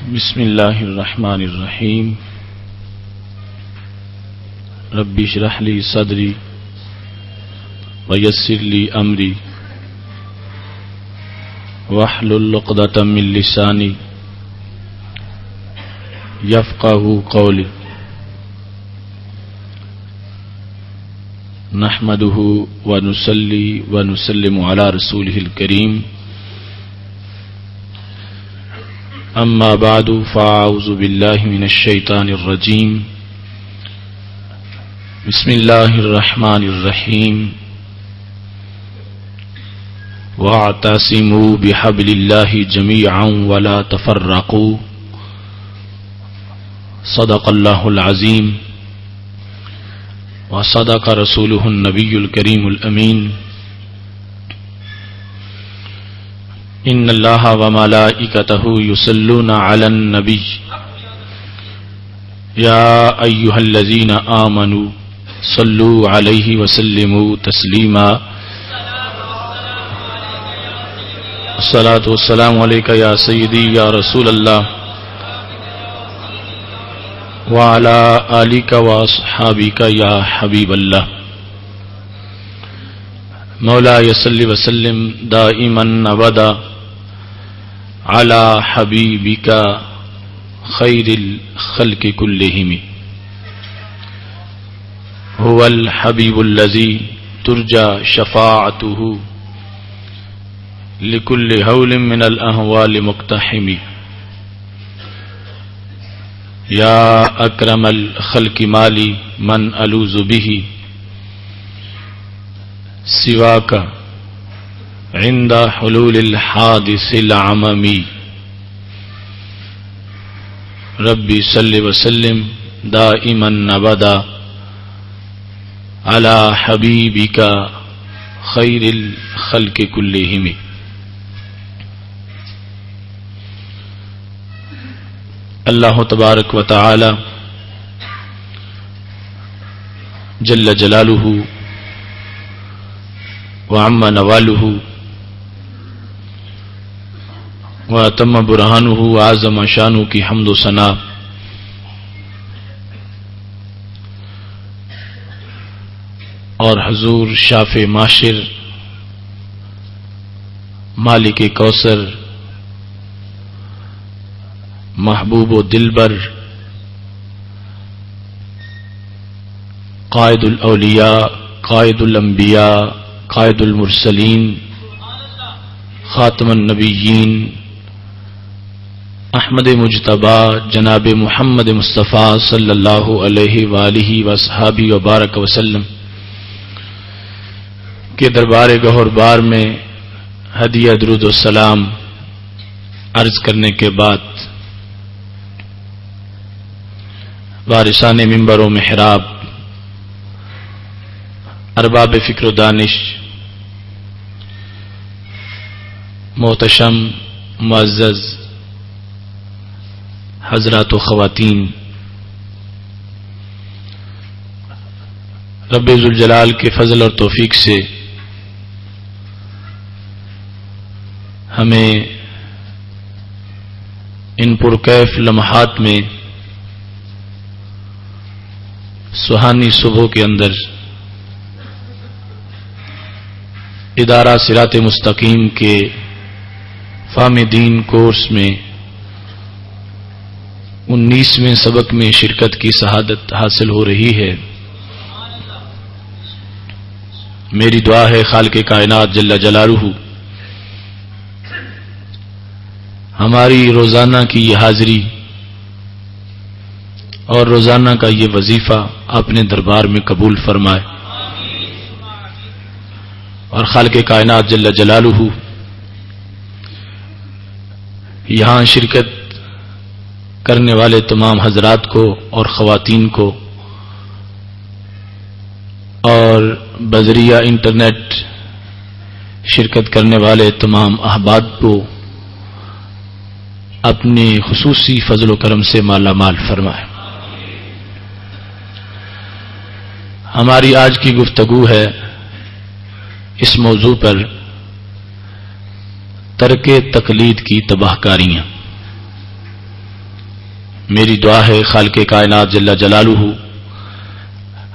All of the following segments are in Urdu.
بسم اللہ الرحمن الرحیم رب اشرح لی صدری ویسر لی امری واحلل عقدۃ من لسانی یفقہوا قولی نحمدہ ونصلی ونسلم علی رسولہ الکریم اما بعد فاعوذ باللہ من الشیطان الرجیم بسم اللہ الرحمن الرحیم واعتصموا بحبل اللہ جمیعا ولا تفرقوا صدق اللہ العظیم وصدق رسولہ النبی الکریم الامین ان اللہ وملائکتہ یصلون علی النبی یا ایھا الذین آمنوا صلوا علیہ وسلموا تسلیما الصلاۃ والسلام علیک یا سیدی یا رسول اللہ وعلی آلک واصحابک یا حبیب اللہ مولاي صل وسلم دائما ابدا على حبيبك خير الخلق كلهم هو الحبيب الذي ترجى شفاعته لكل هول من الأهوال مقتحم يا أكرم الخلق مالي من ألوذ به سواك عند حلول الحادث العممی ربی صلی وسلم دائما ابدا علی حبیبک خیر الخلق کلہم اللہ تبارک و تعالی جل جلالہ وعم نوالہ وَأَتَمَّ بُرْهَانُهُ وَأَعْظَمَ شَانُهُ کی حمد و ثنا اور حضور شافع معاشر مالک کوثر محبوب و دلبر قائد الاولیاء قائد الانبیاء قائد المرسلین خاتم النبیین احمد مجتبی جناب محمد مصطفیٰ صلی اللہ علیہ وآلہ وصحابہ وبارک وسلم کے دربار گہر بار میں ہدیہ درود و سلام عرض کرنے کے بعد وارثان منبر و محراب ارباب فکر و دانش محتشم معزز حضرات و خواتین، رب ذوالجلال کے فضل اور توفیق سے ہمیں ان پرکیف لمحات میں سہانی صبح کے اندر ادارہ صراط مستقیم کے فہم دین کورس میں 19ویں سبق میں شرکت کی سعادت حاصل ہو رہی ہے۔ میری دعا ہے خالق کائنات جل جلالہ ہماری روزانہ کی یہ حاضری اور روزانہ کا یہ وظیفہ اپنے دربار میں قبول فرمائے، اور خالق کائنات جل جلالہ یہاں شرکت کرنے والے تمام حضرات کو اور خواتین کو اور بذریعہ انٹرنیٹ شرکت کرنے والے تمام احباب کو اپنے خصوصی فضل و کرم سے مالا مال فرمائے۔ ہماری آج کی گفتگو ہے اس موضوع پر ترک تقلید کی تباہ کاریاں۔ میری دعا ہے خالق کائنات جل جلالہ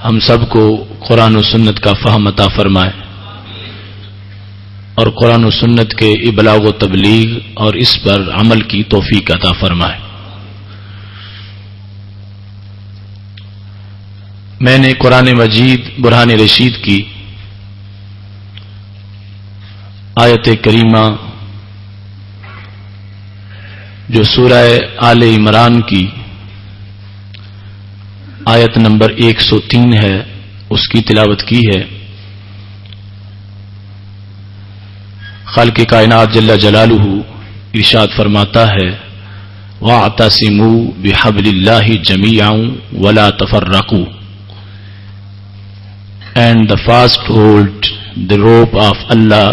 ہم سب کو قرآن و سنت کا فہم عطا فرمائے اور قرآن و سنت کے ابلاغ و تبلیغ اور اس پر عمل کی توفیق عطا فرمائے۔ میں نے قرآن مجید برہان رشید کی آیت کریمہ جو سورہ آل عمران کی آیت نمبر 103 ہے اس کی تلاوت کی ہے۔ خالق کائنات جل جلالہ ارشاد فرماتا ہے وَاعْتَصِمُوا بِحَبْلِ اللَّهِ جَمِيعًا وَلَا تَفَرَّقُوا and the fast hold the rope of Allah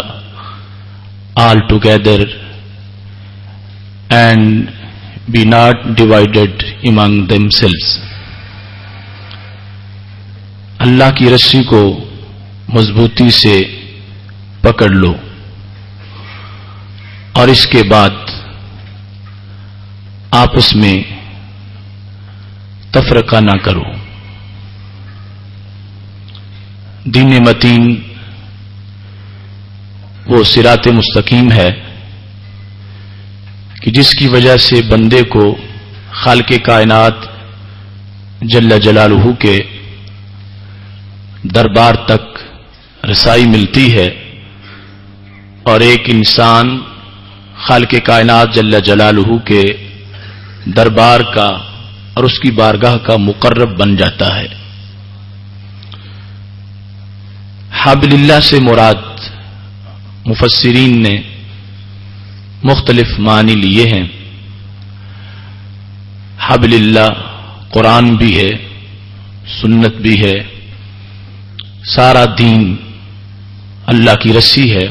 all together and be not divided among themselves۔ اللہ کی رسی کو مضبوطی سے پکڑ لو اور اس کے بعد آپس میں تفرقہ نہ کرو۔ دین متین وہ صراط مستقیم ہے کہ جس کی وجہ سے بندے کو خالق کائنات جل جلالہ کے دربار تک رسائی ملتی ہے اور ایک انسان خالق کائنات جل جلالہ کے دربار کا اور اس کی بارگاہ کا مقرب بن جاتا ہے۔ حبل اللہ سے مراد مفسرین نے مختلف معنی لیے ہیں۔ حبل اللہ قرآن بھی ہے، سنت بھی ہے، سارا دین اللہ کی رسی ہے۔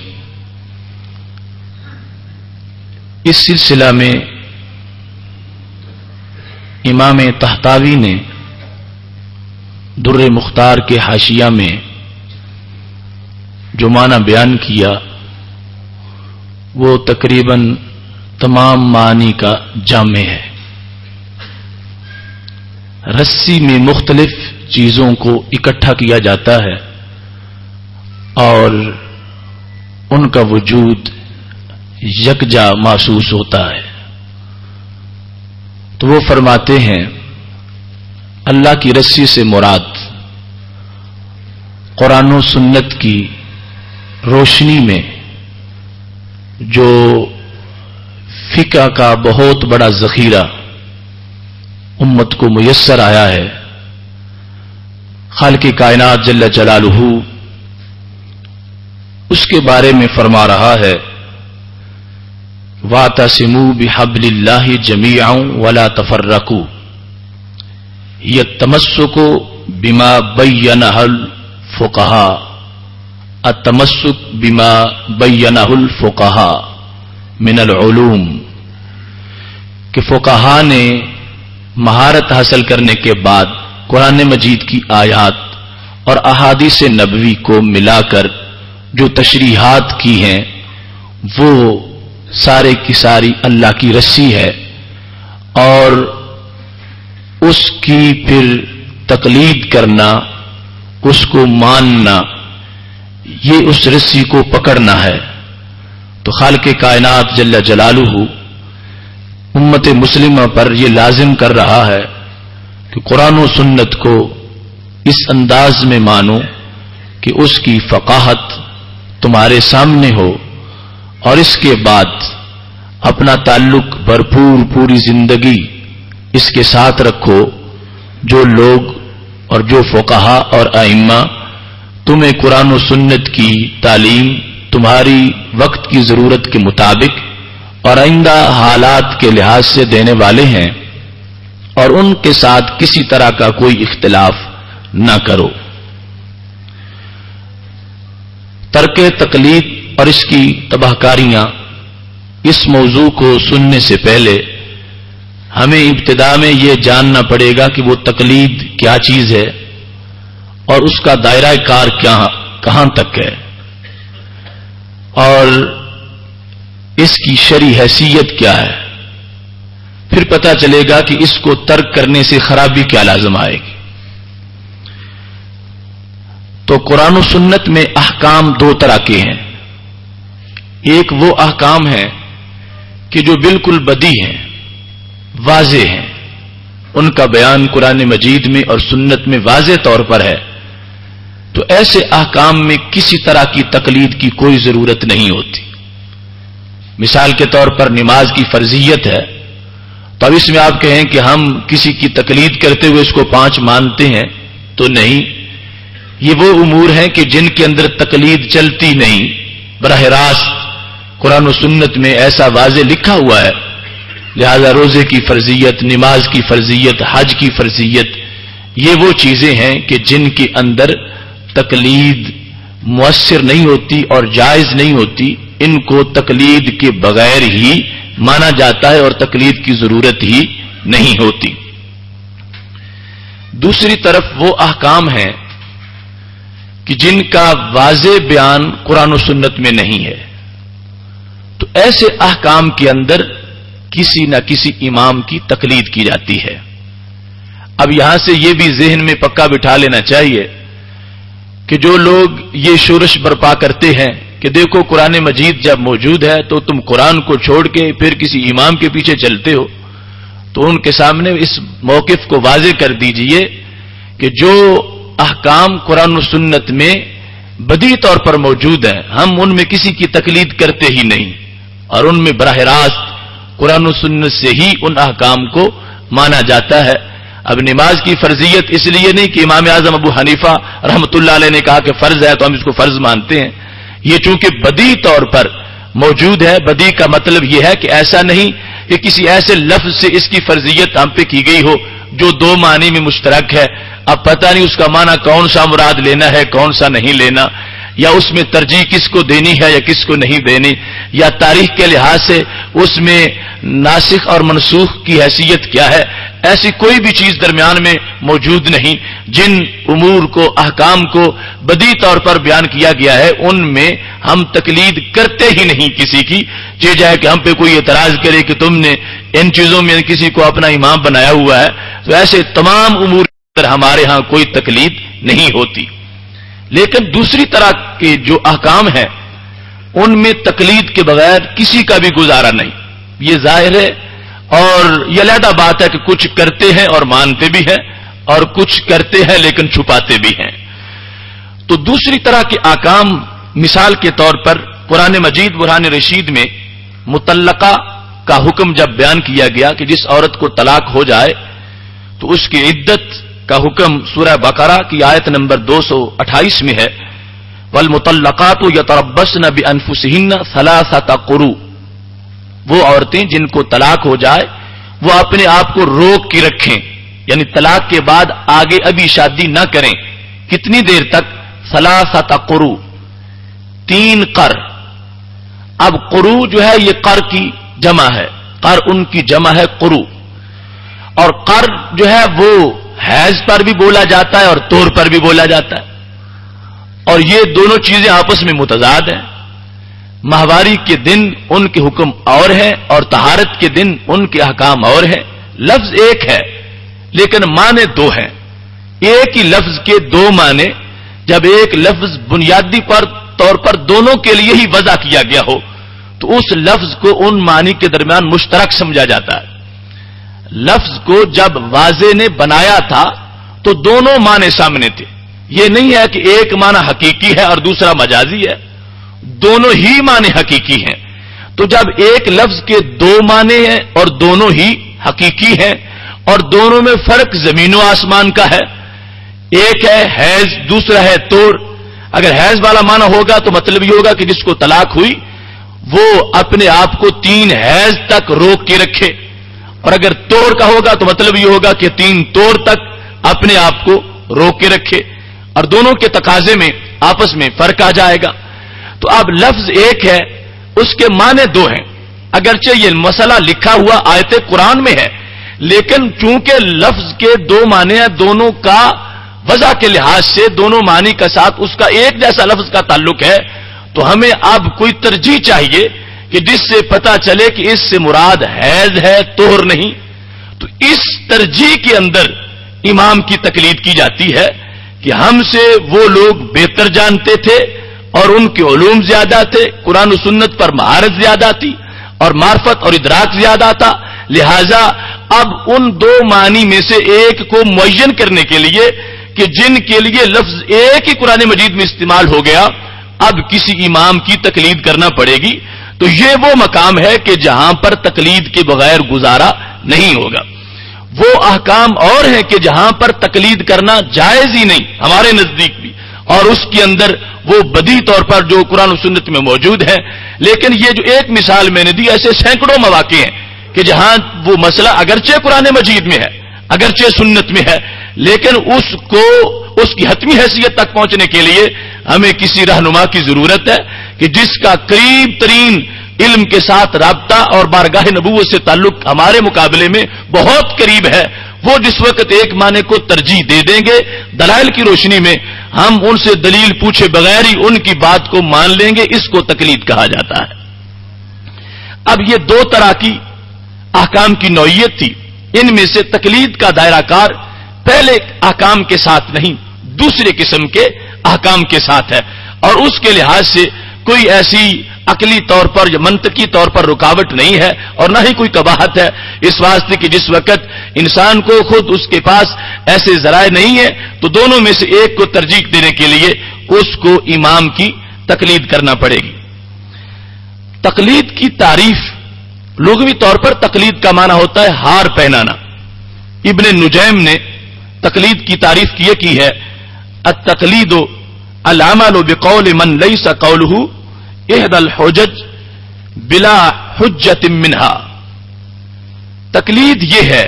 اس سلسلہ میں امام طحطاوی نے در مختار کے حاشیہ میں جو معنی بیان کیا وہ تقریباً تمام معنی کا جامع ہے۔ رسی میں مختلف چیزوں کو اکٹھا کیا جاتا ہے اور ان کا وجود یکجا محسوس ہوتا ہے۔ تو وہ فرماتے ہیں اللہ کی رسی سے مراد قرآن و سنت کی روشنی میں جو فقہ کا بہت بڑا ذخیرہ امت کو میسر آیا ہے، خالق کائنات جل جلالہ اس کے بارے میں فرما رہا ہے وَاعْتَصِمُوا بِحَبْلِ اللَّهِ جَمِيعًا وَلَا تَفَرَّقُوا هِيَ التَّمَسُّكُ بِمَا بَيَّنَهُ الْفُقَهَاءُ التمسک بما بینہ الفقہاء من العلوم کہ فقہاء نے مہارت حاصل کرنے کے بعد قرآن مجید کی آیات اور احادیث نبوی کو ملا کر جو تشریحات کی ہیں وہ سارے کی ساری اللہ کی رسی ہے اور اس کی پھر تقلید کرنا، اس کو ماننا، یہ اس رسی کو پکڑنا ہے۔ تو خالق کائنات جل جلالہ امت مسلمہ پر یہ لازم کر رہا ہے کہ قرآن و سنت کو اس انداز میں مانو کہ اس کی فقاہت تمہارے سامنے ہو اور اس کے بعد اپنا تعلق بھرپور پوری زندگی اس کے ساتھ رکھو۔ جو لوگ اور جو فقہاء اور ائمہ تمہیں قرآن و سنت کی تعلیم تمہاری وقت کی ضرورت کے مطابق اور آئندہ حالات کے لحاظ سے دینے والے ہیں اور ان کے ساتھ کسی طرح کا کوئی اختلاف نہ کرو۔ ترک تقلید اور اس کی تباہ کاریاں، اس موضوع کو سننے سے پہلے ہمیں ابتدا میں یہ جاننا پڑے گا کہ وہ تقلید کیا چیز ہے اور اس کا دائرہ کار کہاں تک ہے اور اس کی شرعی حیثیت کیا ہے۔ پھر پتہ چلے گا کہ اس کو ترک کرنے سے خرابی کیا لازم آئے گی۔ تو قرآن و سنت میں احکام دو طرح کے ہیں۔ ایک وہ احکام ہیں کہ جو بالکل بدی ہیں، واضح ہیں، ان کا بیان قرآن مجید میں اور سنت میں واضح طور پر ہے، تو ایسے احکام میں کسی طرح کی تقلید کی کوئی ضرورت نہیں ہوتی۔ مثال کے طور پر نماز کی فرضیت ہے، تو اب اس میں آپ کہیں کہ ہم کسی کی تقلید کرتے ہوئے اس کو 5 مانتے ہیں، تو نہیں، یہ وہ امور ہیں کہ جن کے اندر تقلید چلتی نہیں، براہ راست قرآن و سنت میں ایسا واضح لکھا ہوا ہے۔ لہذا روزے کی فرضیت، نماز کی فرضیت، حج کی فرضیت، یہ وہ چیزیں ہیں کہ جن کے اندر تقلید مؤثر نہیں ہوتی اور جائز نہیں ہوتی، ان کو تقلید کے بغیر ہی مانا جاتا ہے اور تقلید کی ضرورت ہی نہیں ہوتی۔ دوسری طرف وہ احکام ہیں کہ جن کا واضح بیان قرآن و سنت میں نہیں ہے، تو ایسے احکام کے اندر کسی نہ کسی امام کی تقلید کی جاتی ہے۔ اب یہاں سے یہ بھی ذہن میں پکا بٹھا لینا چاہیے کہ جو لوگ یہ شورش برپا کرتے ہیں کہ دیکھو قرآن مجید جب موجود ہے تو تم قرآن کو چھوڑ کے پھر کسی امام کے پیچھے چلتے ہو، تو ان کے سامنے اس موقف کو واضح کر دیجئے کہ جو احکام قرآن و سنت میں بدیہی طور پر موجود ہیں، ہم ان میں کسی کی تقلید کرتے ہی نہیں، اور ان میں براہ راست قرآن و سنت سے ہی ان احکام کو مانا جاتا ہے۔ اب نماز کی فرضیت اس لیے نہیں کہ امام اعظم ابو حنیفہ رحمۃ اللہ علیہ نے کہا کہ فرض ہے تو ہم اس کو فرض مانتے ہیں، یہ چونکہ بدیہی طور پر موجود ہے۔ بدیہی کا مطلب یہ ہے کہ ایسا نہیں کہ کسی ایسے لفظ سے اس کی فرضیت ہم پہ کی گئی ہو جو 2 معنی میں مشترک ہے، اب پتہ نہیں اس کا معنی کون سا مراد لینا ہے کون سا نہیں لینا، یا اس میں ترجیح کس کو دینی ہے یا کس کو نہیں دینی، یا تاریخ کے لحاظ سے اس میں ناسخ اور منسوخ کی حیثیت کیا ہے، ایسی کوئی بھی چیز درمیان میں موجود نہیں۔ جن امور کو، احکام کو بدیہی طور پر بیان کیا گیا ہے، ان میں ہم تقلید کرتے ہی نہیں کسی کی، یہ جائے کہ ہم پہ کوئی اعتراض کرے کہ تم نے ان چیزوں میں کسی کو اپنا امام بنایا ہوا ہے، تو ایسے تمام امور پر ہمارے ہاں کوئی تقلید نہیں ہوتی۔ لیکن دوسری طرح کے جو احکام ہیں ان میں تقلید کے بغیر کسی کا بھی گزارا نہیں، یہ ظاہر ہے، اور یہ علیحدہ بات ہے کہ کچھ کرتے ہیں اور مانتے بھی ہیں، اور کچھ کرتے ہیں لیکن چھپاتے بھی ہیں۔ تو دوسری طرح کے احکام، مثال کے طور پر قرآن مجید برہان رشید میں مطلقہ کا حکم جب بیان کیا گیا کہ جس عورت کو طلاق ہو جائے تو اس کی عدت کا حکم سورہ بقرہ کی آیت نمبر 228 میں ہے، والمطلقات یتربصن بانفسہن ثلاثۃ قروء، وہ عورتیں جن کو طلاق ہو جائے وہ اپنے آپ کو روک کے رکھیں، یعنی طلاق کے بعد آگے ابھی شادی نہ کریں۔ کتنی دیر تک؟ ثلاثۃ قروء، 3 قر۔ اب قروء جو ہے یہ قر کی جمع ہے، قر ان کی جمع ہے قروء، اور قر جو ہے وہ حیض پر بھی بولا جاتا ہے اور طور پر بھی بولا جاتا ہے، اور یہ دونوں چیزیں آپس میں متضاد ہیں۔ ماہواری کے دن ان کے حکم اور ہیں اور طہارت کے دن ان کے احکام اور ہیں۔ لفظ ایک ہے لیکن معنی 2 ہیں۔ ایک ہی لفظ کے 2 معنی، جب ایک لفظ بنیادی طور پر دونوں کے لیے ہی وضع کیا گیا ہو تو اس لفظ کو ان معنی کے درمیان مشترک سمجھا جاتا ہے۔ لفظ کو جب واضح نے بنایا تھا تو دونوں معنی سامنے تھے، یہ نہیں ہے کہ ایک معنی حقیقی ہے اور دوسرا مجازی ہے، دونوں ہی معنی حقیقی ہیں۔ تو جب ایک لفظ کے 2 معنی ہیں اور دونوں ہی حقیقی ہیں اور دونوں میں فرق زمین و آسمان کا ہے، ایک ہے حیض دوسرا ہے طور، اگر حیض والا معنی ہوگا تو مطلب یہ ہوگا کہ جس کو طلاق ہوئی وہ اپنے آپ کو 3 حیض تک روک کے رکھے، اور اگر طور کا ہوگا تو مطلب یہ ہوگا کہ 3 طور تک اپنے آپ کو روک کے رکھے، اور دونوں کے تقاضے میں آپس میں فرق آ جائے گا۔ تو اب لفظ ایک ہے، اس کے معنی 2 ہیں، اگرچہ یہ مسئلہ لکھا ہوا آیت قرآن میں ہے، لیکن چونکہ لفظ کے 2 معنی ہیں، دونوں کا وضع کے لحاظ سے دونوں معنی کے ساتھ اس کا ایک جیسا لفظ کا تعلق ہے، تو ہمیں اب کوئی ترجیح چاہیے کہ جس سے پتہ چلے کہ اس سے مراد حیض ہے طہر نہیں، تو اس ترجیح کے اندر امام کی تقلید کی جاتی ہے کہ ہم سے وہ لوگ بہتر جانتے تھے اور ان کے علوم زیادہ تھے، قرآن و سنت پر مہارت زیادہ تھی اور معرفت اور ادراک زیادہ تھا، لہذا اب ان دو معنی میں سے ایک کو معین کرنے کے لیے کہ جن کے لیے لفظ ایک ہی قرآن مجید میں استعمال ہو گیا، اب کسی امام کی تقلید کرنا پڑے گی، تو یہ وہ مقام ہے کہ جہاں پر تقلید کے بغیر گزارا نہیں ہوگا۔ وہ احکام اور ہیں کہ جہاں پر تقلید کرنا جائز ہی نہیں ہمارے نزدیک بھی، اور اس کے اندر وہ بدیہی طور پر جو قرآن و سنت میں موجود ہے، لیکن یہ جو ایک مثال میں نے دی، ایسے سینکڑوں مواقع ہیں کہ جہاں وہ مسئلہ اگرچہ قرآن مجید میں ہے، اگرچہ سنت میں ہے، لیکن اس کی حتمی حیثیت تک پہنچنے کے لیے ہمیں کسی رہنما کی ضرورت ہے کہ جس کا قریب ترین علم کے ساتھ رابطہ اور بارگاہ نبوت سے تعلق ہمارے مقابلے میں بہت قریب ہے، وہ جس وقت ایک معنی کو ترجیح دے دیں گے دلائل کی روشنی میں، ہم ان سے دلیل پوچھے بغیر ہی ان کی بات کو مان لیں گے، اس کو تقلید کہا جاتا ہے۔ اب یہ دو طرح کی احکام کی نوعیت تھی، ان میں سے تقلید کا دائرہ کار پہلے احکام کے ساتھ نہیں، دوسرے قسم کے احکام کے ساتھ ہے، اور اس کے لحاظ سے کوئی ایسی عقلی طور پر یا منطقی طور پر رکاوٹ نہیں ہے اور نہ ہی کوئی قباحت ہے، اس واسطے کہ جس وقت انسان کو خود اس کے پاس ایسے ذرائع نہیں ہے تو دونوں میں سے ایک کو ترجیح دینے کے لیے اس کو امام کی تقلید کرنا پڑے گی۔ تقلید کی تعریف لغوی طور پر تقلید کا معنی ہوتا ہے ہار پہنانا۔ ابن نجیم نے تقلید کی تعریف کی ہے، التقلید العمل بقول من لیس قولہ احد الحجج بلا حجت منہا۔ تقلید یہ ہے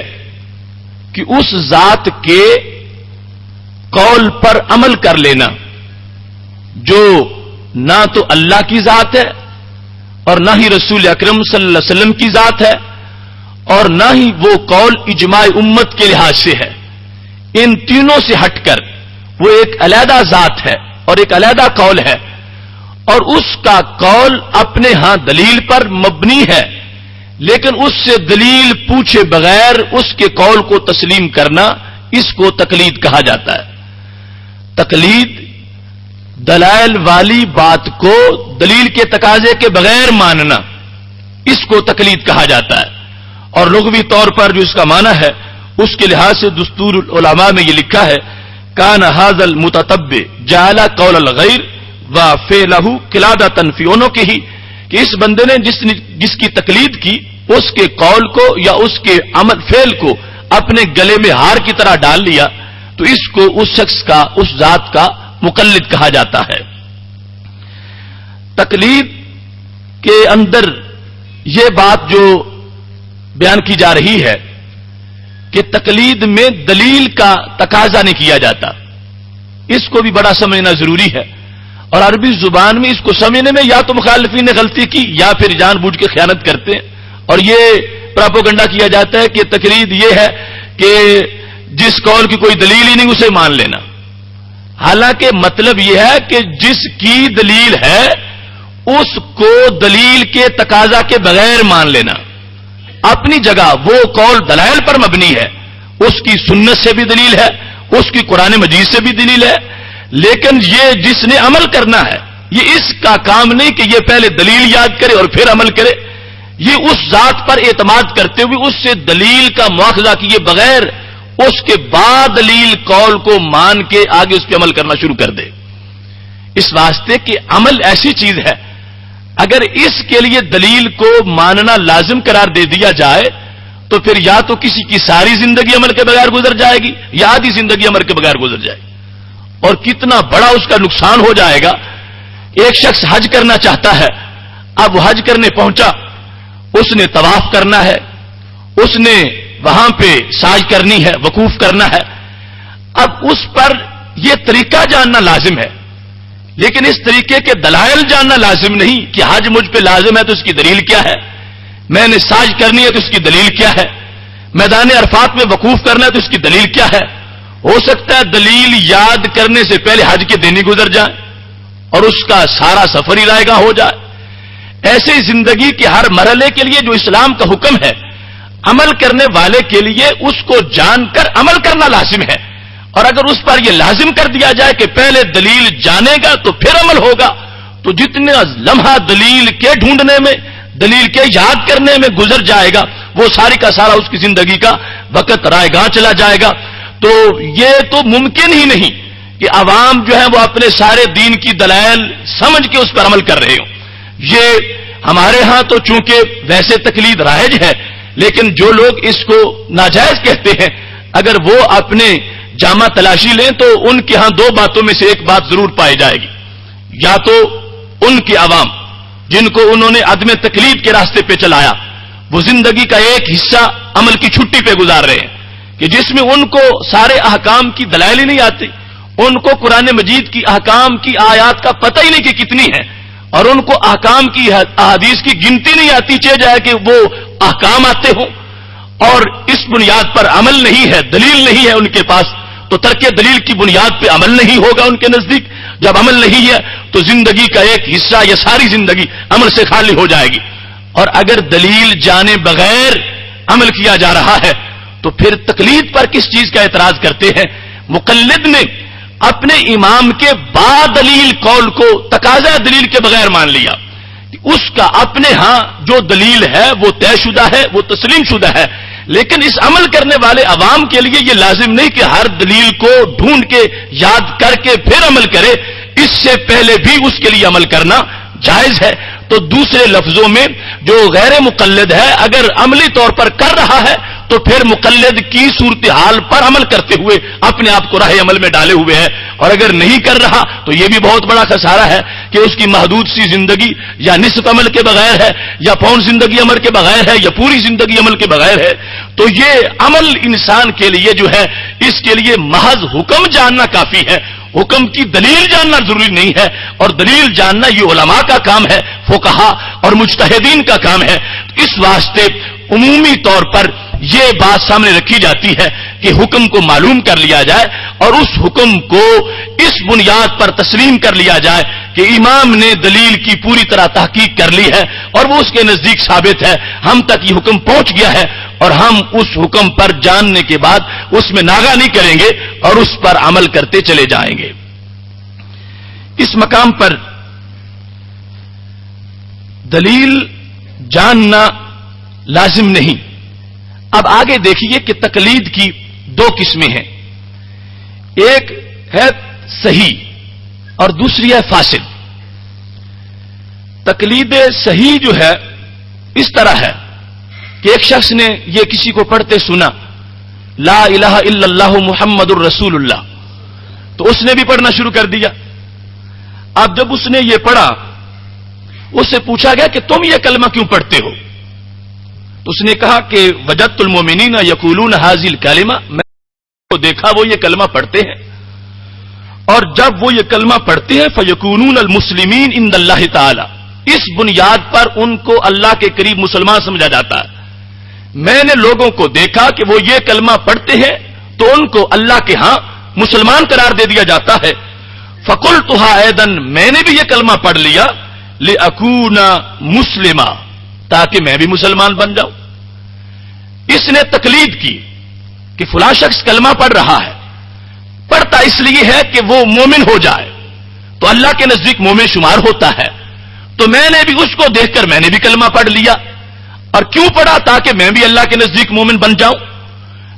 کہ اس ذات کے قول پر عمل کر لینا جو نہ تو اللہ کی ذات ہے اور نہ ہی رسول اکرم صلی اللہ علیہ وسلم کی ذات ہے اور نہ ہی وہ قول اجماع امت کے لحاظ سے ہے، ان تینوں سے ہٹ کر وہ ایک علیحدہ ذات ہے اور ایک علیحدہ قول ہے، اور اس کا قول اپنے ہاں دلیل پر مبنی ہے، لیکن اس سے دلیل پوچھے بغیر اس کے قول کو تسلیم کرنا، اس کو تقلید کہا جاتا ہے۔ تقلید دلائل والی بات کو دلیل کے تقاضے کے بغیر ماننا، اس کو تقلید کہا جاتا ہے، اور لغوی طور پر جو اس کا معنی ہے اس کے لحاظ سے دستور العلماء میں یہ لکھا ہے، کان ھذا المتتبع جعل قول الغیر وفعلہ قلادۃ فی عنقہ، کہ اس بندے نے جس کی تقلید کی اس کے قول کو یا اس کے عمل فعل کو اپنے گلے میں ہار کی طرح ڈال لیا، تو اس کو اس شخص کا، اس ذات کا مقلد کہا جاتا ہے۔ تقلید کے اندر یہ بات جو بیان کی جا رہی ہے کہ تقلید میں دلیل کا تقاضا نہیں کیا جاتا، اس کو بھی بڑا سمجھنا ضروری ہے، اور عربی زبان میں اس کو سمجھنے میں یا تو مخالفین نے غلطی کی یا پھر جان بوجھ کے خیانت کرتے ہیں، اور یہ پراپوگنڈا کیا جاتا ہے کہ تقلید یہ ہے کہ جس قول کی کوئی دلیل ہی نہیں اسے مان لینا، حالانکہ مطلب یہ ہے کہ جس کی دلیل ہے اس کو دلیل کے تقاضا کے بغیر مان لینا۔ اپنی جگہ وہ قول دلائل پر مبنی ہے، اس کی سنت سے بھی دلیل ہے، اس کی قرآن مجید سے بھی دلیل ہے، لیکن یہ جس نے عمل کرنا ہے یہ اس کا کام نہیں کہ یہ پہلے دلیل یاد کرے اور پھر عمل کرے، یہ اس ذات پر اعتماد کرتے ہوئے اس سے دلیل کا مواخذہ کیے بغیر اس کے بعد دلیل قول کو مان کے آگے اس پہ عمل کرنا شروع کر دے۔ اس واسطے کہ عمل ایسی چیز ہے، اگر اس کے لیے دلیل کو ماننا لازم قرار دے دیا جائے تو پھر یا تو کسی کی ساری زندگی عمل کے بغیر گزر جائے گی یا آدھی زندگی عمل کے بغیر گزر جائے گی، اور کتنا بڑا اس کا نقصان ہو جائے گا۔ ایک شخص حج کرنا چاہتا ہے، اب وہ حج کرنے پہنچا، اس نے طواف کرنا ہے، اس نے وہاں پہ سعی کرنی ہے، وقوف کرنا ہے، اب اس پر یہ طریقہ جاننا لازم ہے، لیکن اس طریقے کے دلائل جاننا لازم نہیں کہ حج مجھ پہ لازم ہے تو اس کی دلیل کیا ہے، میں نے سعی کرنی ہے تو اس کی دلیل کیا ہے، میدان عرفات میں وقوف کرنا ہے تو اس کی دلیل کیا ہے۔ ہو سکتا ہے دلیل یاد کرنے سے پہلے حج کے دن ہی گزر جائیں اور اس کا سارا سفر ہی رائے گاں ہو جائے۔ ایسے زندگی کے ہر مرحلے کے لیے جو اسلام کا حکم ہے، عمل کرنے والے کے لیے اس کو جان کر عمل کرنا لازم ہے، اور اگر اس پر یہ لازم کر دیا جائے کہ پہلے دلیل جانے گا تو پھر عمل ہوگا، تو جتنا لمحہ دلیل کے ڈھونڈنے میں، دلیل کے یاد کرنے میں گزر جائے گا، وہ ساری کا سارا اس کی زندگی کا وقت رائے گاہ چلا جائے گا۔ تو یہ تو ممکن ہی نہیں کہ عوام جو ہے وہ اپنے سارے دین کی دلائل سمجھ کے اس پر عمل کر رہے ہوں۔ یہ ہمارے ہاں تو چونکہ ویسے تقلید رائج ہے، لیکن جو لوگ اس کو ناجائز کہتے ہیں، اگر وہ اپنے جامع تلاشی لیں تو ان کے ہاں دو باتوں میں سے ایک بات ضرور پائی جائے گی۔ یا تو ان کی عوام جن کو انہوں نے عدم تقلید کے راستے پہ چلایا، وہ زندگی کا ایک حصہ عمل کی چھٹی پہ گزار رہے ہیں کہ جس میں ان کو سارے احکام کی دلائل ہی نہیں آتی، ان کو قرآن مجید کی احکام کی آیات کا پتہ ہی نہیں کہ کتنی ہے، اور ان کو احکام کی احادیث کی گنتی نہیں آتی، چاہے جائے کہ وہ احکام آتے ہوں، اور اس بنیاد پر عمل نہیں ہے، دلیل نہیں ہے ان کے پاس، تو ترک دلیل کی بنیاد پہ عمل نہیں ہوگا ان کے نزدیک۔ جب عمل نہیں ہے تو زندگی کا ایک حصہ یا ساری زندگی عمل سے خالی ہو جائے گی۔ اور اگر دلیل جانے بغیر عمل کیا جا رہا ہے تو پھر تقلید پر کس چیز کا اعتراض کرتے ہیں؟ مقلد نے اپنے امام کے با دلیل قول کو تقاضا دلیل کے بغیر مان لیا، اس کا اپنے ہاں جو دلیل ہے وہ طے شدہ ہے، وہ تسلیم شدہ ہے، لیکن اس عمل کرنے والے عوام کے لیے یہ لازم نہیں کہ ہر دلیل کو ڈھونڈ کے یاد کر کے پھر عمل کرے، اس سے پہلے بھی اس کے لیے عمل کرنا جائز ہے۔ تو دوسرے لفظوں میں جو غیر مقلد ہے اگر عملی طور پر کر رہا ہے تو پھر مقلد کی صورتحال پر عمل کرتے ہوئے اپنے آپ کو راہ عمل میں ڈالے ہوئے ہے، اور اگر نہیں کر رہا تو یہ بھی بہت بڑا خسارہ ہے کہ اس کی محدود سی زندگی یا نصف عمل کے بغیر ہے، یا پون زندگی عمل کے بغیر ہے، یا پوری زندگی عمل کے بغیر ہے۔ تو یہ عمل انسان کے لیے جو ہے اس کے لیے محض حکم جاننا کافی ہے، حکم کی دلیل جاننا ضروری نہیں ہے، اور دلیل جاننا یہ علماء کا کام ہے، فقہا اور مجتہدین کا کام ہے۔ اس واسطے عمومی طور پر یہ بات سامنے رکھی جاتی ہے کہ حکم کو معلوم کر لیا جائے اور اس حکم کو اس بنیاد پر تسلیم کر لیا جائے کہ امام نے دلیل کی پوری طرح تحقیق کر لی ہے اور وہ اس کے نزدیک ثابت ہے، ہم تک یہ حکم پہنچ گیا ہے، اور ہم اس حکم پر جاننے کے بعد اس میں ناغہ نہیں کریں گے اور اس پر عمل کرتے چلے جائیں گے۔ اس مقام پر دلیل جاننا لازم نہیں۔ اب آگے دیکھیے کہ تقلید کی دو قسمیں ہیں، ایک ہے صحیح اور دوسری ہے فاسد۔ تقلید صحیح جو ہے اس طرح ہے کہ ایک شخص نے یہ کسی کو پڑھتے سنا، لا الہ الا اللہ محمد الرسول اللہ، تو اس نے بھی پڑھنا شروع کر دیا۔ اب جب اس نے یہ پڑھا، اس سے پوچھا گیا کہ تم یہ کلمہ کیوں پڑھتے ہو؟ تو اس نے کہا کہ وجدت المؤمنین یقولون ھذہ الکلمہ، میں کو دیکھا وہ یہ کلمہ پڑھتے ہیں، اور جب وہ یہ کلمہ پڑھتے ہیں فیکونون المسلمین عند اللہ تعالی، اس بنیاد پر ان کو اللہ کے قریب مسلمان سمجھا جاتا ہے۔ میں نے لوگوں کو دیکھا کہ وہ یہ کلمہ پڑھتے ہیں تو ان کو اللہ کے ہاں مسلمان قرار دے دیا جاتا ہے۔ فقلتھا ایضا، میں نے بھی یہ کلمہ پڑھ لیا، لأکون مسلما، تاکہ میں بھی مسلمان بن جاؤں۔ اس نے تقلید کی کہ فلاں شخص کلمہ پڑھ رہا ہے، پڑھتا اس لیے ہے کہ وہ مومن ہو جائے، تو اللہ کے نزدیک مومن شمار ہوتا ہے، تو میں نے بھی اس کو دیکھ کر میں نے بھی کلمہ پڑھ لیا، اور کیوں پڑھا؟ تاکہ میں بھی اللہ کے نزدیک مومن بن جاؤں۔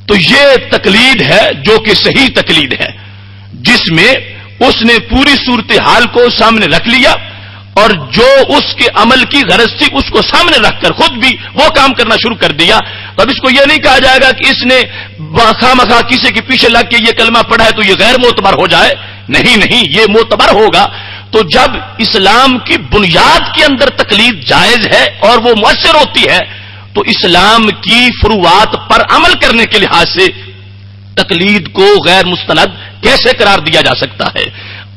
تو یہ تقلید ہے جو کہ صحیح تقلید ہے، جس میں اس نے پوری صورتحال کو سامنے رکھ لیا اور جو اس کے عمل کی غرض تھی اس کو سامنے رکھ کر خود بھی وہ کام کرنا شروع کر دیا۔ تو اب اس کو یہ نہیں کہا جائے گا کہ اس نے خواہ مخواہ کسی کے پیچھے لگ کے یہ کلمہ پڑھا ہے تو یہ غیر معتبر ہو جائے، نہیں، یہ معتبر ہوگا۔ تو جب اسلام کی بنیاد کے اندر تقلید جائز ہے اور وہ مؤثر ہوتی ہے تو اسلام کی فروعات پر عمل کرنے کے لحاظ سے تقلید کو غیر مستند کیسے قرار دیا جا سکتا ہے؟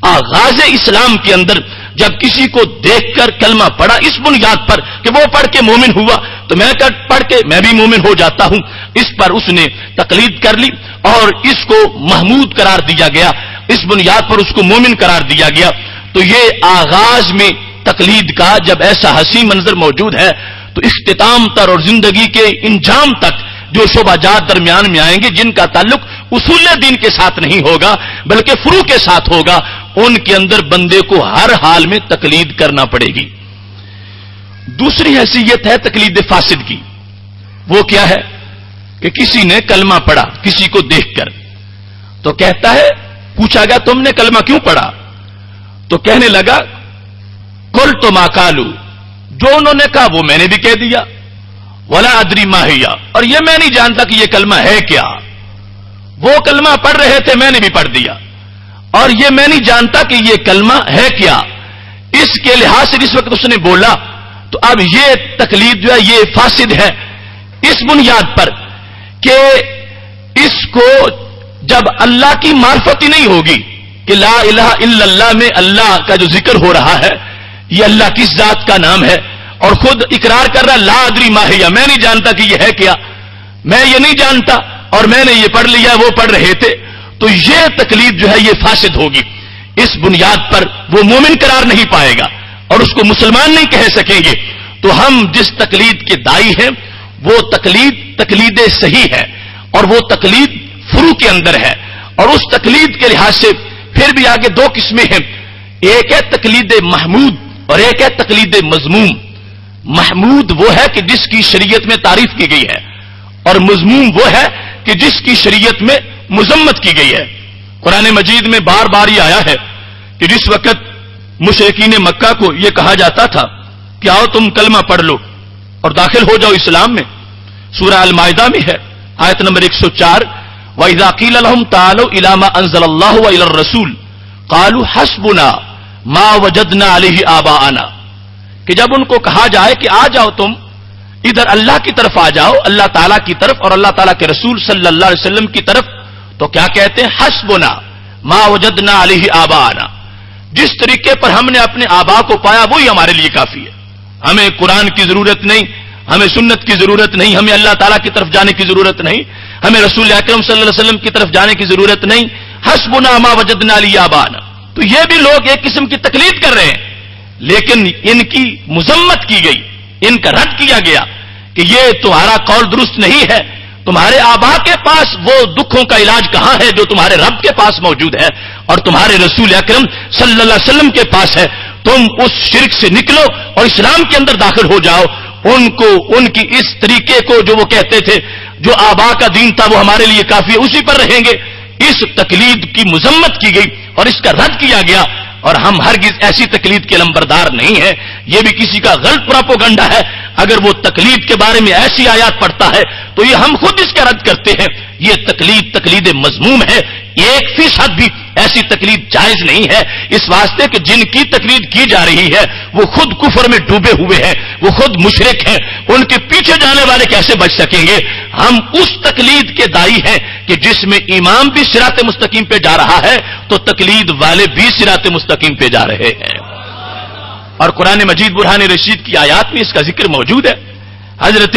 آغاز اسلام کے اندر جب کسی کو دیکھ کر کلمہ پڑھا اس بنیاد پر کہ وہ پڑھ کے مومن ہوا تو میں پڑھ کے میں بھی مومن ہو جاتا ہوں، اس پر اس نے تقلید کر لی اور اس کو محمود قرار دیا گیا، اس بنیاد پر اس کو مومن قرار دیا گیا۔ تو یہ آغاز میں تقلید کا جب ایسا حسین منظر موجود ہے تو اختتام تر اور زندگی کے انجام تک جو شعبہ جات درمیان میں آئیں گے، جن کا تعلق اصول دین کے ساتھ نہیں ہوگا بلکہ فروع کے ساتھ ہوگا، ان کے اندر بندے کو ہر حال میں تقلید کرنا پڑے گی۔ دوسری حیثیت ہے تقلید فاسد کی۔ وہ کیا ہے کہ کسی نے کلمہ پڑھا کسی کو دیکھ کر، تو کہتا ہے، پوچھا گیا تم نے کلمہ کیوں پڑھا؟ تو کہنے لگا کل تو ما کالو، جو انہوں نے کہا وہ میں نے بھی کہہ دیا، ولا ادری ما ہیا، اور یہ میں نہیں جانتا کہ یہ کلمہ ہے کیا۔ وہ کلمہ پڑھ رہے تھے، میں نے بھی پڑھ دیا، اور یہ میں نہیں جانتا کہ یہ کلمہ ہے کیا۔ اس کے لحاظ سے جس وقت اس نے بولا تو اب یہ تقلید جو ہے یہ فاسد ہے، اس بنیاد پر کہ اس کو جب اللہ کی معرفت ہی نہیں ہوگی کہ لا الہ الا اللہ میں اللہ کا جو ذکر ہو رہا ہے یہ اللہ کس ذات کا نام ہے، اور خود اقرار کر رہا لا ادری ما ہیا، میں نہیں جانتا کہ یہ ہے کیا، میں یہ نہیں جانتا اور میں نے یہ پڑھ لیا، وہ پڑھ رہے تھے، تو یہ تقلید جو ہے یہ فاسد ہوگی۔ اس بنیاد پر وہ مومن قرار نہیں پائے گا اور اس کو مسلمان نہیں کہہ سکیں گے۔ تو ہم جس تقلید کے دائی ہیں وہ تقلید صحیح ہے، اور وہ تقلید فروع کے اندر ہے، اور اس تقلید کے لحاظ سے پھر بھی آگے دو قسمیں ہیں، ایک ہے تقلید محمود اور ایک ہے تقلید مذموم۔ محمود وہ ہے کہ جس کی شریعت میں تعریف کی گئی ہے، اور مذموم وہ ہے کہ جس کی شریعت میں مذمت کی گئی ہے۔ قرآن مجید میں بار بار یہ آیا ہے کہ جس وقت مشرکین مکہ کو یہ کہا جاتا تھا کہ آؤ تم کلمہ پڑھ لو اور داخل ہو جاؤ اسلام میں، سورہ المائدہ میں ہے آیت نمبر 104، وَإِذَا قِيلَ لَهُمْ تَعَالَوْا إِلَىٰ مَا أَنزَلَ اللَّهُ وَإِلَى الرَّسُولِ قَالُوا حَسْبُنَا مَا وَجَدْنَا عَلَيْهِ آبَاءَنَا، کہ جب ان کو کہا جائے کہ آ جاؤ تم ادھر اللہ کی طرف آ جاؤ، اللہ تعالیٰ کی طرف اور اللہ تعالیٰ کے رسول صلی اللہ علیہ وسلم کی طرف، تو کیا کہتے ہیں؟ حسبنا ما وجدنا علیہ آباءنا، جس طریقے پر ہم نے اپنے آبا کو پایا وہی ہمارے لیے کافی ہے، ہمیں قرآن کی ضرورت نہیں، ہمیں سنت کی ضرورت نہیں، ہمیں اللہ تعالیٰ کی طرف جانے کی ضرورت نہیں، ہمیں رسول اکرم صلی اللہ علیہ وسلم کی طرف جانے کی ضرورت نہیں، حسبنا ما وجدنا علیہ آباءنا۔ تو یہ بھی لوگ ایک قسم کی تقلید کر رہے ہیں، لیکن ان کی مذمت کی گئی، ان کا رد کیا گیا کہ یہ تمہارا قول درست نہیں ہے، تمہارے آبا کے پاس وہ دکھوں کا علاج کہاں ہے جو تمہارے رب کے پاس موجود ہے اور تمہارے رسول اکرم صلی اللہ علیہ وسلم کے پاس ہے، تم اس شرک سے نکلو اور اسلام کے اندر داخل ہو جاؤ۔ ان کو ان کی اس طریقے کو جو وہ کہتے تھے جو آبا کا دین تھا وہ ہمارے لیے کافی ہے، اسی پر رہیں گے، اس تقلید کی مذمت کی گئی اور اس کا رد کیا گیا، اور ہم ہرگز ایسی تقلید کے لمبردار نہیں ہیں۔ یہ بھی کسی کا غلط پراپوگنڈا ہے، اگر وہ تقلید کے بارے میں ایسی آیات پڑھتا ہے تو یہ ہم خود اس کا رد کرتے ہیں۔ یہ تقلید مذموم ہے، 1% بھی ایسی تقلید جائز نہیں ہے، اس واسطے کہ جن کی تقلید کی جا رہی ہے وہ خود کفر میں ڈوبے ہوئے ہیں، وہ خود مشرک ہیں، ان کے پیچھے جانے والے کیسے بچ سکیں گے؟ ہم اس تقلید کے دائی ہیں کہ جس میں امام بھی صراط مستقیم پہ جا رہا ہے تو تقلید والے بھی صراط مستقیم پہ جا رہے ہیں۔ اور قرآن مجید برہان رشید کی آیات میں اس کا ذکر موجود ہے۔ حضرت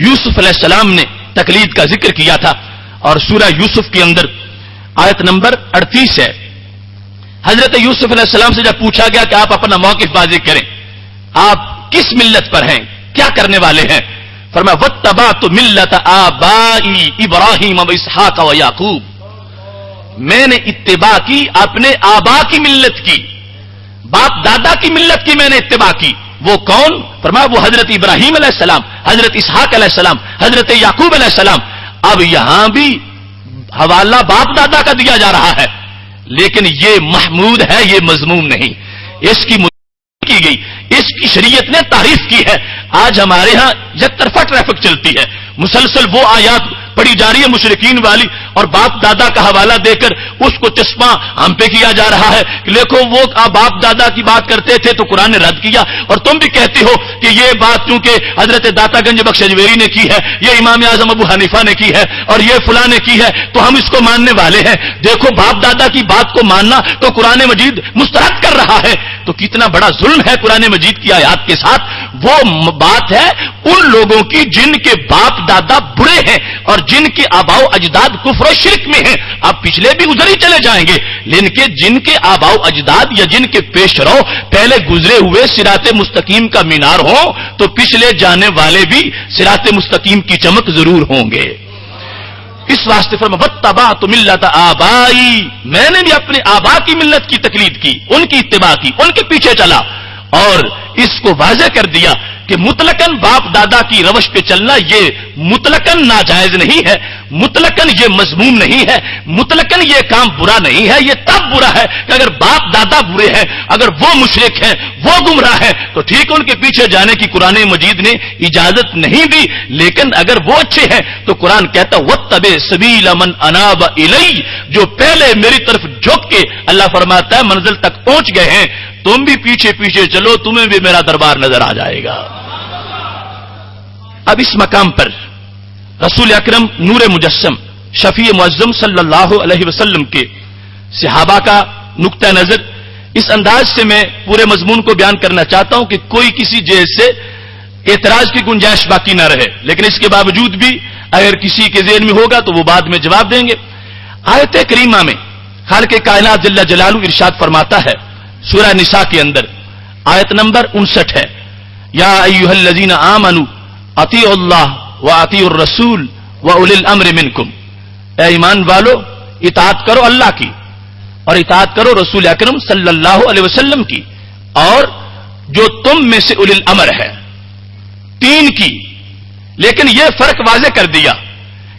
یوسف علیہ السلام نے تقلید کا ذکر کیا تھا، اور سورہ یوسف کے اندر آیت نمبر 38 ہے۔ حضرت یوسف علیہ السلام سے جب پوچھا گیا کہ آپ اپنا موقف واضح کریں، آپ کس ملت پر ہیں، کیا کرنے والے ہیں؟ فرمایا واتبعت ملت آبائی ابراہیم و اسحاق و یعقوب، میں نے اتباع کی اپنے آبا کی ملت کی، باپ دادا کی ملت کی میں نے اتباع کی۔ وہ کون؟ فرمایا وہ حضرت ابراہیم علیہ السلام، حضرت اسحاق علیہ السلام، حضرت یعقوب علیہ السلام۔ اب یہاں بھی حوالہ باپ دادا کا دیا جا رہا ہے، لیکن یہ محمود ہے، یہ مذموم نہیں، اس کی کی گئی، اس کی شریعت نے تعریف کی ہے۔ آج ہمارے ہاں یک طرفہ ٹریفک چلتی ہے، مسلسل وہ آیات پڑھی جا رہی ہے مشرکین والی، اور باپ دادا کا حوالہ دے کر اس کو چشمہ ہم پہ کیا جا رہا ہے کہ دیکھو وہ باپ دادا کی بات کرتے تھے تو قرآن نے رد کیا، اور تم بھی کہتے ہو کہ یہ بات چونکہ حضرت داتا گنج بخش اجمیری نے کی ہے، یہ امام اعظم ابو حنیفہ نے کی ہے، اور یہ فلاں نے کی ہے، تو ہم اس کو ماننے والے ہیں۔ دیکھو باپ دادا کی بات کو ماننا تو قرآن مجید مسترد کر رہا ہے، تو کتنا بڑا ظلم ہے قرآن مجید کی آیات کے ساتھ۔ وہ بات ہے ان لوگوں کی جن کے باپ دادا برے ہیں اور جن کے آباؤ اجداد کفر و شرک میں ہیں، آپ پچھلے بھی ادھر ہی چلے جائیں گے، لیکن جن کے آباؤ اجداد یا جن کے پیش رو پہلے گزرے ہوئے صراط مستقیم کا مینار ہو تو پچھلے جانے والے بھی صراط مستقیم کی چمک ضرور ہوں گے۔ اس واسطے فرمایا واتبعت ملت آبائی، میں نے بھی اپنے آبا کی ملت کی تقلید کی، ان کی اتباع کی، ان کے پیچھے چلا، اور اس کو واضح کر دیا کہ مطلقاً باپ دادا کی روش پہ چلنا یہ مطلقاً ناجائز نہیں ہے، مطلقاً یہ مذموم نہیں ہے، مطلقاً یہ کام برا نہیں ہے، یہ تب برا ہے کہ اگر باپ دادا برے ہیں، اگر وہ مشرک ہیں، وہ گمراہ ہیں تو ٹھیک ان کے پیچھے جانے کی قرآن مجید نے اجازت نہیں دی، لیکن اگر وہ اچھے ہیں تو قرآن کہتا واتبع سبیل من اناب الی، جو پہلے میری طرف جھک کے اللہ فرماتا ہے منزل تک پہنچ گئے ہیں، تم بھی پیچھے پیچھے چلو، تمہیں بھی میرا دربار نظر آ جائے گا۔ اب اس مقام پر رسول اکرم نور مجسم شفیع معظم صلی اللہ علیہ وسلم کے صحابہ کا نقطہ نظر اس انداز سے میں پورے مضمون کو بیان کرنا چاہتا ہوں کہ کوئی کسی جیز سے اعتراض کی گنجائش باقی نہ رہے، لیکن اس کے باوجود بھی اگر کسی کے ذہن میں ہوگا تو وہ بعد میں جواب دیں گے۔ آیت کریمہ میں خالق کائنات جل جلالہ ارشاد فرماتا ہے سورہ نساء کے اندر آیت نمبر 59 ہے، یا ایھا الذین آمنوا اطیعوا اللہ واطیعوا الرسول واولی الامر منکم، اے ایمان والو اطاعت کرو اللہ کی اور اطاعت کرو رسول اکرم صلی اللہ علیہ وسلم کی اور جو تم میں سے اولی الامر ہے، تین کی، لیکن یہ فرق واضح کر دیا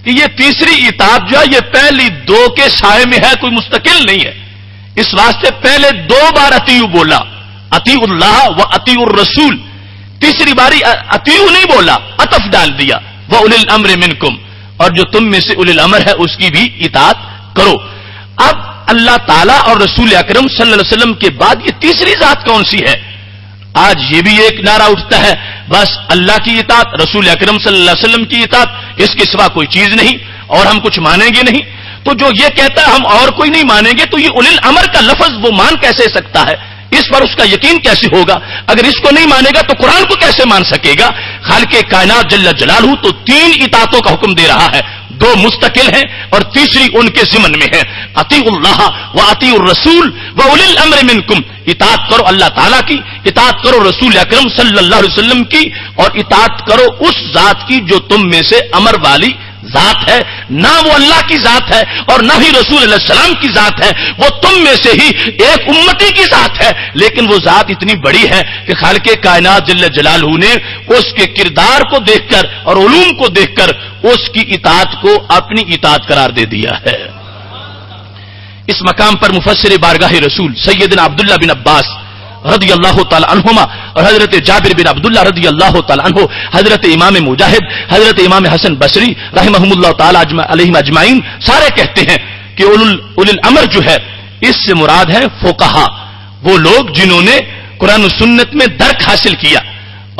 کہ یہ تیسری اطاعت جو ہے یہ پہلی دو کے سائے میں ہے، کوئی مستقل نہیں ہے، اس واسطے پہلے دو بار اطیعوا بولا، اطیعوا اللہ و اطیعوا الرسول، تیسری باری اطیعوا نہیں بولا، عطف ڈال دیا وَأُولِي الْأَمْرِ مِنْكُمْ، اور جو تم میں سے اولی الامر ہے اس کی بھی اطاعت کرو۔ اب اللہ تعالیٰ اور رسول اکرم صلی اللہ علیہ وسلم کے بعد یہ تیسری ذات کون سی ہے؟ آج یہ بھی ایک نعرہ اٹھتا ہے بس اللہ کی اطاعت، رسول اکرم صلی اللہ علیہ وسلم کی اطاعت، اس کے سوا کوئی چیز نہیں اور ہم کچھ مانیں گے نہیں۔ تو جو یہ کہتا ہے ہم اور کوئی نہیں مانیں گے تو یہ اولی الامر کا لفظ وہ مان کیسے سکتا ہے؟ اس پر اس کا یقین کیسے ہوگا؟ اگر اس کو نہیں مانے گا تو قرآن کو کیسے مان سکے گا؟ خالق کائنات جل جلالہ تو تین اطاعتوں کا حکم دے رہا ہے، دو مستقل ہیں اور تیسری ان کے ضمن میں ہے، اطیعوا اللہ و اطیعوا الرسول و اولی الامر منکم، اطاعت کرو اللہ تعالیٰ کی، اطاعت کرو رسول اکرم صلی اللہ علیہ وسلم کی، اور اطاعت کرو اس ذات کی جو تم میں سے امر والی ذات ہے، نہ وہ اللہ کی ذات ہے اور نہ ہی رسول علیہ السلام کی ذات ہے، وہ تم میں سے ہی ایک امتی کی ذات ہے، لیکن وہ ذات اتنی بڑی ہے کہ خالق کائنات جل جلالہ نے اس کے کردار کو دیکھ کر اور علوم کو دیکھ کر اس کی اطاعت کو اپنی اطاعت قرار دے دیا ہے۔ اس مقام پر مفسر بارگاہ رسول سیدنا عبداللہ بن عباس رضی اللہ تعالی عنہما اور حضرت جابر بن عبداللہ رضی اللہ تعالی عنہ، حضرت امام مجاہد، حضرت امام حسن بصری رحمہم اللہ تعالی علیہم اجمعین سارے کہتے ہیں کہ اولی الامر جو ہے اس سے مراد ہے فقہا، وہ لوگ جنہوں نے قرآن و سنت میں درک حاصل کیا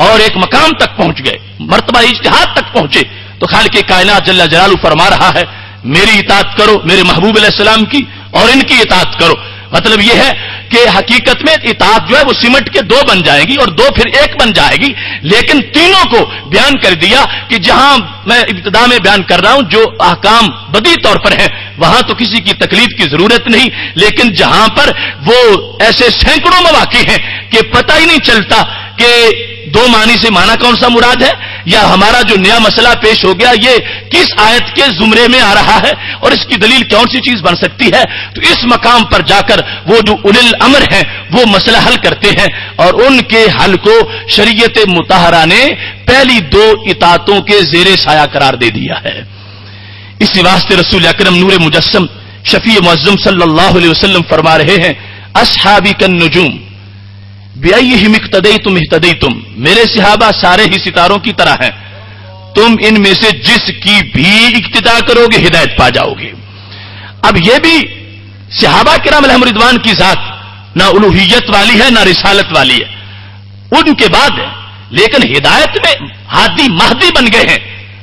اور ایک مقام تک پہنچ گئے، مرتبہ اجتہاد تک پہنچے، تو خالق کائنات جل جلالہ فرما رہا ہے میری اطاعت کرو میرے محبوب علیہ السلام کی اور ان کی اطاعت کرو۔ مطلب یہ ہے کہ حقیقت میں اطاعت جو ہے وہ سمٹ کے دو بن جائے گی اور دو پھر ایک بن جائے گی، لیکن تینوں کو بیان کر دیا کہ جہاں میں ابتدا میں بیان کر رہا ہوں جو احکام بدی طور پر ہیں وہاں تو کسی کی تکلیف کی ضرورت نہیں، لیکن جہاں پر وہ ایسے سینکڑوں مواقع ہیں کہ پتہ ہی نہیں چلتا کہ دو معنی سے معنی کون سا مراد ہے، یا ہمارا جو نیا مسئلہ پیش ہو گیا یہ کس آیت کے زمرے میں آ رہا ہے اور اس کی دلیل کون سی چیز بن سکتی ہے، تو اس مقام پر جا کر وہ جو اولی الامر ہیں وہ مسئلہ حل کرتے ہیں اور ان کے حل کو شریعت مطہرہ نے پہلی دو اطاعتوں کے زیر سایہ قرار دے دیا ہے۔ اسی واسطے رسول اکرم نور مجسم شفیع معظم صلی اللہ علیہ وسلم فرما رہے ہیں اصحابی کالنجوم بِأَيِّهِمْ اقْتَدَيْتُمْ اهْتَدَيْتُمْ، میرے صحابہ سارے ہی ستاروں کی طرح ہیں، تم ان میں سے جس کی بھی اقتداء کرو گے ہدایت پا جاؤ گے۔ اب یہ بھی صحابہ کرام علیہم رضوان کی ذات نہ الوہیت والی ہے نہ رسالت والی ہے، ان کے بعد ہے، لیکن ہدایت میں ہادی مہدی بن گئے ہیں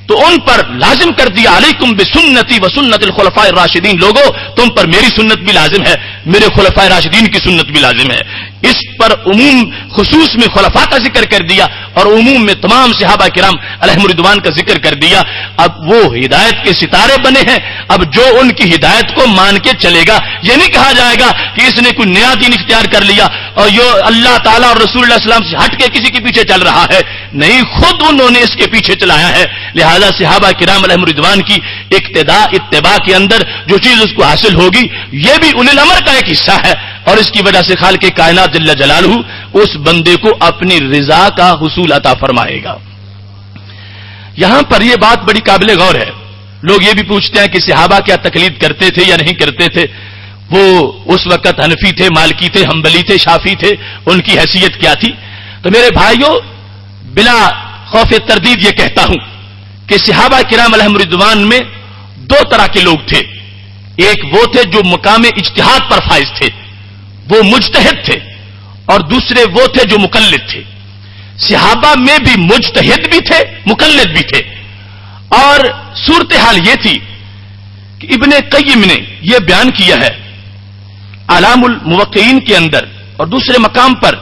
تو ان پر لازم کر دیا علیکم بسنتی وسنت الخلفاء الراشدین، لوگوں تم پر میری سنت بھی لازم ہے، میرے خلفاء راشدین کی سنت بھی لازم ہے۔ اس پر عموم خصوص میں خلفاء کا ذکر کر دیا اور عموم میں تمام صحابہ کرام علیہم رضوان کا ذکر کر دیا. اب وہ ہدایت کے ستارے بنے ہیں. اب جو ان کی ہدایت کو مان کے چلے گا، یہ نہیں کہا جائے گا کہ اس نے کوئی نیا دین اختیار کر لیا اور یہ اللہ تعالیٰ اور رسول اللہ صلی اللہ علیہ وسلم سے ہٹ کے کسی کے پیچھے چل رہا ہے. نہیں، خود انہوں نے اس کے پیچھے چلایا ہے. لہذا صحابہ کرام علیہم رضوان کی اتباع کے اندر جو چیز اس کو حاصل ہوگی، یہ بھی اولی الامر کا ایک حصہ ہے. اور اس کی وجہ سے خالق کائنات جل جلالہ اس بندے کو اپنی رضا کا حصول عطا فرمائے گا. یہاں پر یہ بات بڑی قابل غور ہے. لوگ یہ بھی پوچھتے ہیں کہ صحابہ کیا تقلید کرتے تھے یا نہیں کرتے تھے؟ وہ اس وقت حنفی تھے، مالکی تھے، حنبلی تھے، شافعی تھے، ان کی حیثیت کیا تھی؟ تو میرے بھائیوں، بلا خوف تردید یہ کہتا ہوں کہ صحابہ کرام علیہم رضوان میں دو طرح کے لوگ تھے. ایک وہ تھے جو مقام اجتہاد پر فائز تھے، وہ مجتہد تھے، اور دوسرے وہ تھے جو مقلد تھے. صحابہ میں بھی مجتہد بھی تھے، مقلد بھی تھے. اور صورتحال یہ تھی کہ ابن قیم نے یہ بیان کیا ہے اعلام الموقعین کے اندر اور دوسرے مقام پر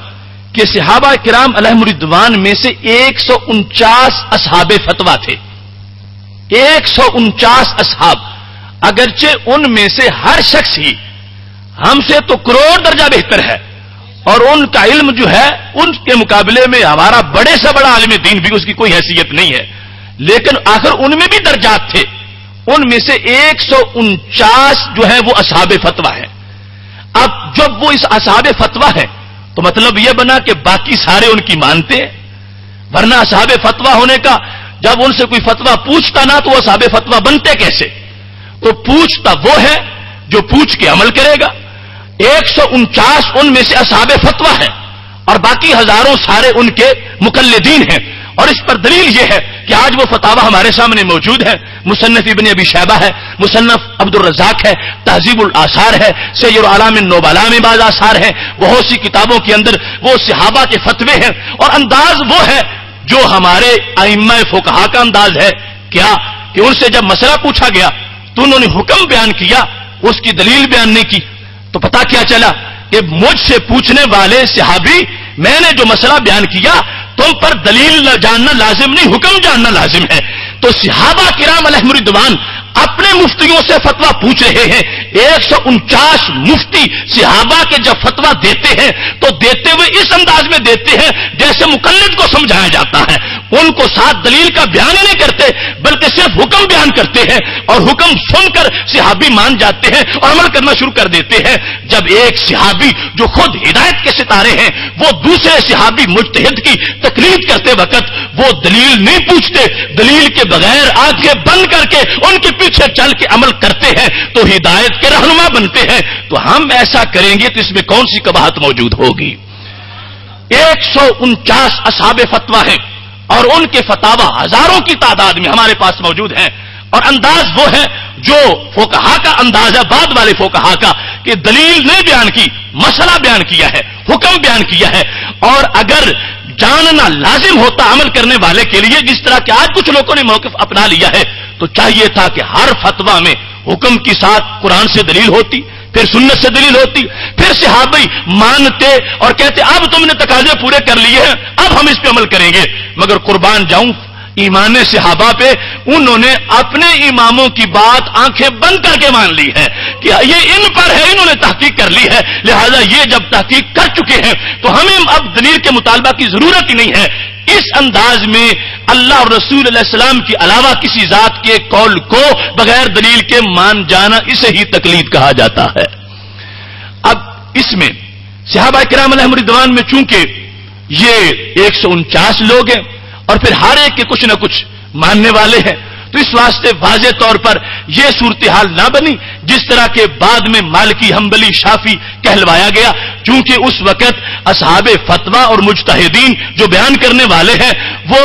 کہ صحابہ کرام علیہم رضوان میں سے 149 اصحاب فتویٰ تھے. 149 اصحاب، اگرچہ ان میں سے ہر شخص ہی ہم سے تو کروڑ درجہ بہتر ہے اور ان کا علم جو ہے ان کے مقابلے میں ہمارا بڑے سے بڑا عالم دین بھی اس کی کوئی حیثیت نہیں ہے، لیکن آخر ان میں بھی درجات تھے. ان میں سے 149 جو ہے وہ اصحاب فتویٰ ہیں. اب جب وہ اس اصحاب فتویٰ ہیں تو مطلب یہ بنا کہ باقی سارے ان کی مانتے ہیں، ورنہ اصحاب فتویٰ ہونے کا جب ان سے کوئی فتویٰ پوچھتا نہ تو وہ اصحاب فتویٰ بنتے کیسے؟ تو پوچھتا وہ ہے جو پوچھ کے عمل کرے گا. 149 ان میں سے اصحاب فتویٰ ہیں اور باقی ہزاروں سارے ان کے مقلدین ہیں. اور اس پر دلیل یہ ہے کہ آج وہ فتاوی ہمارے سامنے موجود ہے. مصنف ابن ابی شیبہ ہے، مصنف عبد الرزاق ہے، تہذیب الآثار ہے، سیر اعلام النبلاء میں بعض آثار ہیں. بہت سی کتابوں کے اندر وہ صحابہ کے فتوے ہیں اور انداز وہ ہے جو ہمارے ائمہ فقہا کا انداز ہے. کیا کہ ان سے جب مسئلہ پوچھا گیا تو انہوں نے حکم بیان کیا، اس کی دلیل بیان نہیں کی. تو پتا کیا چلا کہ مجھ سے پوچھنے والے صحابی، میں نے جو مسئلہ بیان کیا تم پر دلیل جاننا لازم نہیں، حکم جاننا لازم ہے. تو صحابہ کرام علیہم رضوان اپنے مفتیوں سے فتویٰ پوچھ رہے ہیں. 149 مفتی صحابہ کے جب فتویٰ دیتے ہیں تو دیتے ہوئے اس انداز میں دیتے ہیں جیسے مقلد کو سمجھایا جاتا ہے. ان کو ساتھ دلیل کا بیان نہیں کرتے بلکہ صرف حکم بیان کرتے ہیں اور حکم سن کر صحابی مان جاتے ہیں اور عمل کرنا شروع کر دیتے ہیں. جب ایک صحابی جو خود ہدایت کے ستارے ہیں وہ دوسرے صحابی مجتہد کی تقلید کرتے وقت وہ دلیل نہیں پوچھتے، دلیل کے بغیر آنکھیں بند کر کے ان کے پیچھے چل کے عمل کرتے ہیں تو ہدایت کے رہنما بنتے ہیں. تو ہم ایسا کریں گے تو اس میں کون سی قباحت موجود ہوگی؟ 149 اصحاب فتویٰ ہیں اور ان کے فتاوی ہزاروں کی تعداد میں ہمارے پاس موجود ہیں. اور انداز وہ ہے جو فقہا کا انداز ہے، بعد والے فقہا کا، کہ دلیل نہیں بیان کی، مسئلہ بیان کیا ہے، حکم بیان کیا ہے. اور اگر جاننا لازم ہوتا عمل کرنے والے کے لیے، جس طرح کہ آج کچھ لوگوں نے موقف اپنا لیا ہے، تو چاہیے تھا کہ ہر فتویٰ میں حکم کے ساتھ قرآن سے دلیل ہوتی، پھر سنت سے دلیل ہوتی، پھر صحابی مانتے اور کہتے اب تم نے تقاضے پورے کر لیے ہیں، اب ہم اس پہ عمل کریں گے. مگر قربان جاؤں ایمان صحابہ پہ، انہوں نے اپنے اماموں کی بات آنکھیں بند کر کے مان لی ہے کہ یہ ان پر ہے، انہوں نے تحقیق کر لی ہے. لہذا یہ جب تحقیق کر چکے ہیں تو ہمیں اب دلیل کے مطالبہ کی ضرورت ہی نہیں ہے. اس انداز میں اللہ اور رسول علیہ السلام کے علاوہ کسی ذات کے قول کو بغیر دلیل کے مان جانا، اسے ہی تقلید کہا جاتا ہے. اب اس میں صحابہ کرام علیہم رضوان میں چونکہ یہ 149 لوگ ہیں اور پھر ہر ایک کے کچھ نہ کچھ ماننے والے ہیں، تو اس واسطے واضح طور پر یہ صورتحال نہ بنی جس طرح کے بعد میں مالکی، حنبلی، شافعی کہلوایا گیا. چونکہ اس وقت اصحاب فتویٰ اور مجتہدین جو بیان کرنے والے ہیں وہ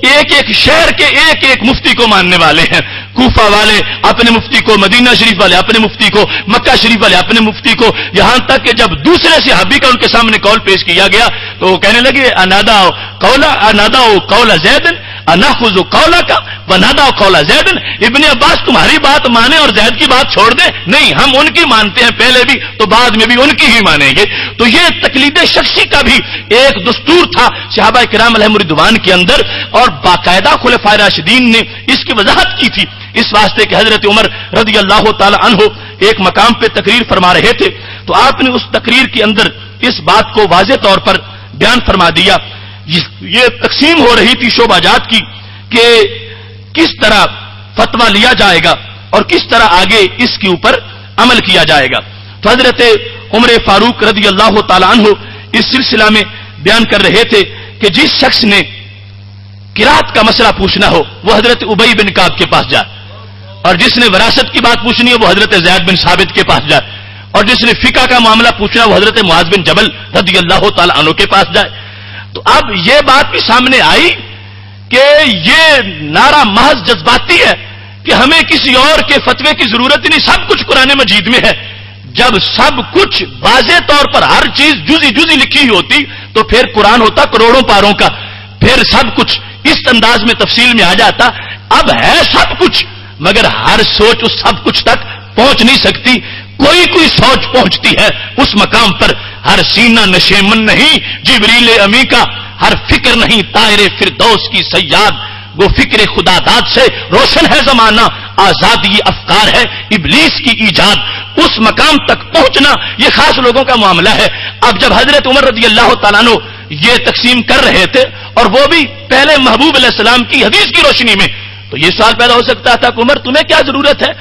ایک ایک شہر کے ایک ایک مفتی کو ماننے والے ہیں. کوفہ والے اپنے مفتی کو، مدینہ شریف والے اپنے مفتی کو، مکہ شریف والے اپنے مفتی کو، یہاں تک کہ جب دوسرے صحابی کا ان کے سامنے قول پیش کیا گیا تو وہ کہنے لگے انادا قول زید اناخذ قولا کا ونادا قول زید، ابن عباس تمہاری بات مانے اور زید کی بات چھوڑ دیں؟ نہیں، ہم ان کی مانتے ہیں پہلے بھی تو بعد میں بھی ان کی ہی مانیں گے۔ تو یہ تقلید شخصی کا بھی ایک دستور تھا صحابہ کرام علیہم رضوان کے اندر، اور باقاعدہ خلفائے راشدین نے اس کی وضاحت کی تھی، اس واسطے کہ حضرت عمر رضی اللہ تعالی عنہ ایک مقام پہ تقریر فرما رہے تھے تو آپ نے اس تقریر کے اندر اس بات کو واضح طور پر بیان فرما دیا۔ یہ تقسیم ہو رہی تھی شعبہ جات کی کہ کس طرح فتویٰ لیا جائے گا اور کس طرح آگے اس کے اوپر عمل کیا جائے گا۔ تو حضرت عمر فاروق رضی اللہ تعالی عنہ اس سلسلہ میں بیان کر رہے تھے کہ جس شخص نے قرات کا مسئلہ پوچھنا ہو وہ حضرت ابی بن کعب کے پاس جائے، اور جس نے وراثت کی بات پوچھنی ہے وہ حضرت زید بن ثابت کے پاس جائے، اور جس نے فقہ کا معاملہ پوچھنا وہ حضرت معاذ بن جبل رضی اللہ تعالی عنہ کے پاس جائے۔ تو اب یہ بات بھی سامنے آئی کہ یہ نعرہ محض جذباتی ہے کہ ہمیں کسی اور کے فتوے کی ضرورت نہیں، سب کچھ قرآن مجید میں ہے۔ جب سب کچھ واضح طور پر ہر چیز جزی جزی لکھی ہوئی ہوتی تو پھر قرآن ہوتا کروڑوں پاروں کا، پھر سب کچھ اس انداز میں تفصیل میں آ جاتا۔ اب ہے سب کچھ مگر ہر سوچ اس سب کچھ تک پہنچ نہیں سکتی، کوئی سوچ پہنچتی ہے اس مقام پر، ہر سینہ نشیمن نہیں جبریل امی کا، ہر فکر نہیں طائر فردوس کی صیاد، وہ فکر خدا داد سے روشن ہے زمانہ، آزادی افکار ہے ابلیس کی ایجاد، اس مقام تک پہنچنا یہ خاص لوگوں کا معاملہ ہے۔ اب جب حضرت عمر رضی اللہ تعالیٰ عنہ یہ تقسیم کر رہے تھے اور وہ بھی پہلے محبوب علیہ السلام کی حدیث کی روشنی میں، تو یہ سوال پیدا ہو سکتا تھا کہ عمر تمہیں کیا ضرورت ہے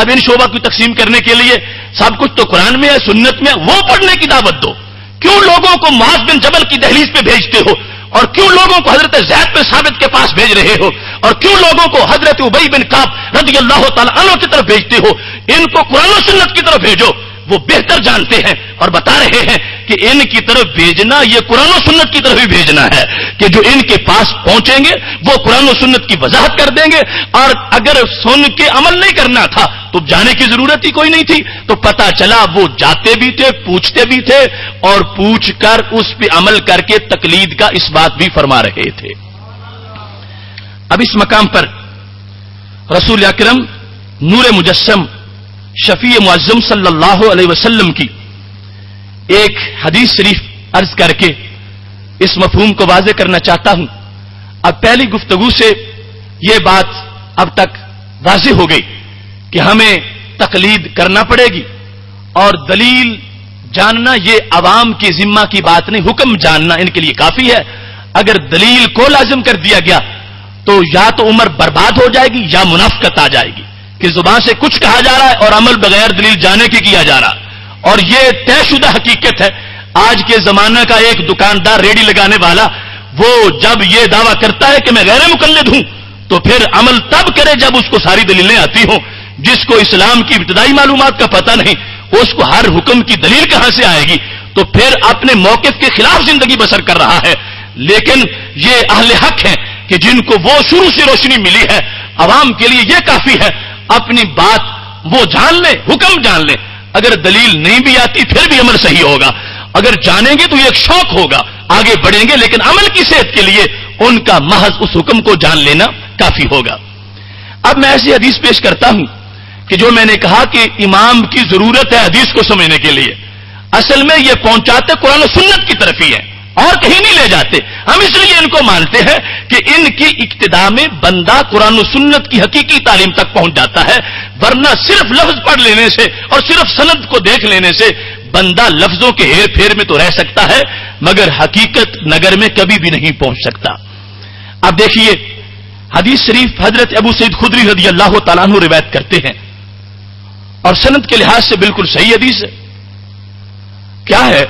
اب ان شعبہ کی تقسیم کرنے کے لیے؟ سب کچھ تو قرآن میں ہے، سنت میں، وہ پڑھنے کی دعوت دو، کیوں لوگوں کو معاذ بن جبل کی دہلیز پہ بھیجتے ہو، اور کیوں لوگوں کو حضرت زید بن ثابت کے پاس بھیج رہے ہو، اور کیوں لوگوں کو حضرت ابی بن کعب رضی اللہ تعالی عنہ کی طرف بھیجتے ہو؟ ان کو قرآن و سنت کی طرف بھیجو، وہ بہتر جانتے ہیں اور بتا رہے ہیں کہ ان کی طرف بھیجنا یہ قرآن و سنت کی طرف ہی بھیجنا ہے، کہ جو ان کے پاس پہنچیں گے وہ قرآن و سنت کی وضاحت کر دیں گے، اور اگر سن کے عمل نہیں کرنا تھا تو جانے کی ضرورت ہی کوئی نہیں تھی۔ تو پتہ چلا وہ جاتے بھی تھے، پوچھتے بھی تھے، اور پوچھ کر اس پہ عمل کر کے تقلید کا اس بات بھی فرما رہے تھے۔ اب اس مقام پر رسول اکرم نور مجسم شفیع معظم صلی اللہ علیہ وسلم کی ایک حدیث شریف عرض کر کے اس مفہوم کو واضح کرنا چاہتا ہوں۔ اب پہلی گفتگو سے یہ بات اب تک واضح ہو گئی کہ ہمیں تقلید کرنا پڑے گی، اور دلیل جاننا یہ عوام کے ذمہ کی بات نہیں، حکم جاننا ان کے لیے کافی ہے۔ اگر دلیل کو لازم کر دیا گیا تو یا تو عمر برباد ہو جائے گی یا منافقت آ جائے گی کہ زبان سے کچھ کہا جا رہا ہے اور عمل بغیر دلیل جانے کے کیا جا رہا، اور یہ طے شدہ حقیقت ہے۔ آج کے زمانہ کا ایک دکاندار ریڈی لگانے والا وہ جب یہ دعویٰ کرتا ہے کہ میں غیر مقلد ہوں تو پھر عمل تب کرے جب اس کو ساری دلیلیں آتی ہوں۔ جس کو اسلام کی ابتدائی معلومات کا پتہ نہیں اس کو ہر حکم کی دلیل کہاں سے آئے گی؟ تو پھر اپنے موقف کے خلاف زندگی بسر کر رہا ہے۔ لیکن یہ اہل حق ہیں کہ جن کو وہ شروع سے روشنی ملی ہے، عوام کے لیے یہ کافی ہے، اپنی بات وہ جان لیں، حکم جان لیں، اگر دلیل نہیں بھی آتی پھر بھی عمل صحیح ہوگا، اگر جانیں گے تو یہ ایک شوق ہوگا، آگے بڑھیں گے، لیکن عمل کی صحت کے لیے ان کا محض اس حکم کو جان لینا کافی ہوگا۔ اب میں ایسی حدیث پیش کرتا ہوں کہ جو میں نے کہا کہ امام کی ضرورت ہے حدیث کو سمجھنے کے لیے، اصل میں یہ پہنچاتے قرآن و سنت کی طرف ہی ہے اور کہیں نہیں لے جاتے۔ ہم اس لیے ان کو مانتے ہیں کہ ان کی اقتداء میں بندہ قرآن و سنت کی حقیقی تعلیم تک پہنچ جاتا ہے، ورنہ صرف لفظ پڑھ لینے سے اور صرف سند کو دیکھ لینے سے بندہ لفظوں کے ہیر پھیر میں تو رہ سکتا ہے مگر حقیقت نگر میں کبھی بھی نہیں پہنچ سکتا۔ اب دیکھیے حدیث شریف حضرت ابو سعید خدری رضی اللہ تعالیٰ عنہ روایت کرتے ہیں اور سند کے لحاظ سے بالکل صحیح حدیث ہے۔ کیا ہے